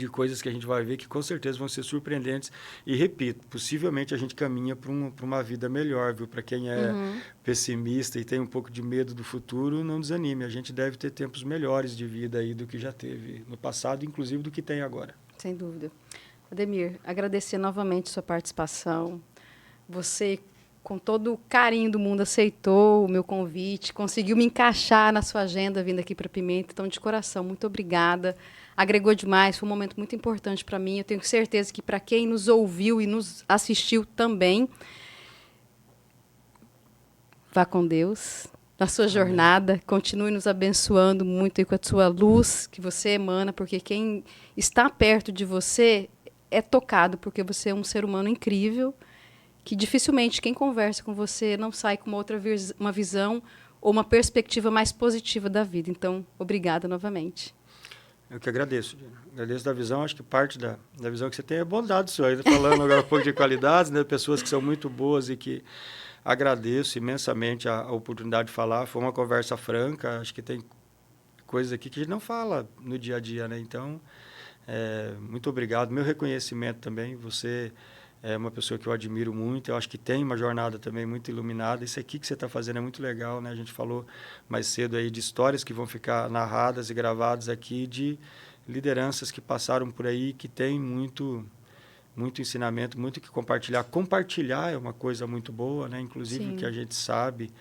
coisas que a gente vai ver que com certeza vão ser surpreendentes. E, repito, possivelmente a gente caminha para uma vida melhor, viu? Para quem é pessimista e tem um pouco de medo do futuro, não desanime. A gente deve ter tempos melhores de vida aí do que já teve no passado, inclusive do que tem agora. Sem dúvida. Ademir, agradecer novamente sua participação. Você, com todo o carinho do mundo, aceitou o meu convite, conseguiu me encaixar na sua agenda vindo aqui para Pimenta. Então, de coração, muito obrigada. Agregou demais, foi um momento muito importante para mim. Eu tenho certeza que para quem nos ouviu e nos assistiu também. Vá com Deus na sua jornada, continue nos abençoando muito aí com a sua luz que você emana, porque quem está perto de você é tocado, porque você é um ser humano incrível, que dificilmente quem conversa com você não sai com uma visão ou uma perspectiva mais positiva da vida. Então, obrigada novamente. Eu que agradeço, Gina. Agradeço da visão. Acho que parte da visão que você tem é bondade sua. Estou falando agora um pouco de qualidades, né? Pessoas que são muito boas e que agradeço imensamente a oportunidade de falar. Foi uma conversa franca. Acho que tem coisas aqui que a gente não fala no dia a dia, né? Então, muito obrigado. Meu reconhecimento também. Você é uma pessoa que eu admiro muito. Eu acho que tem uma jornada também muito iluminada. Isso aqui que você está fazendo é muito legal, né? A gente falou mais cedo aí de histórias que vão ficar narradas e gravadas aqui, de lideranças que passaram por aí, que tem muito ensinamento, muito que compartilhar. Compartilhar é uma coisa muito boa, né? Inclusive Sim. O que a gente sabe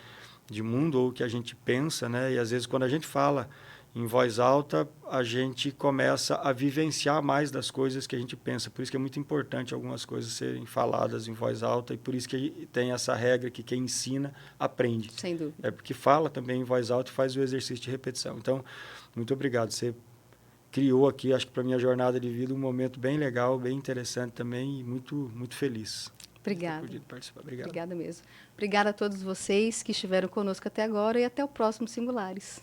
de mundo ou o que a gente pensa, né? E às vezes quando a gente fala em voz alta, a gente começa a vivenciar mais das coisas que a gente pensa. Por isso que é muito importante algumas coisas serem faladas em voz alta, e por isso que tem essa regra que quem ensina, aprende. Sem dúvida. É porque fala também em voz alta e faz o exercício de repetição. Então, muito obrigado. Você criou aqui, acho que para a minha jornada de vida, um momento bem legal, bem interessante também, e muito, muito feliz. Obrigada. Por ter podido participar. Obrigado. Obrigada mesmo. Obrigada a todos vocês que estiveram conosco até agora e até o próximo Singulares.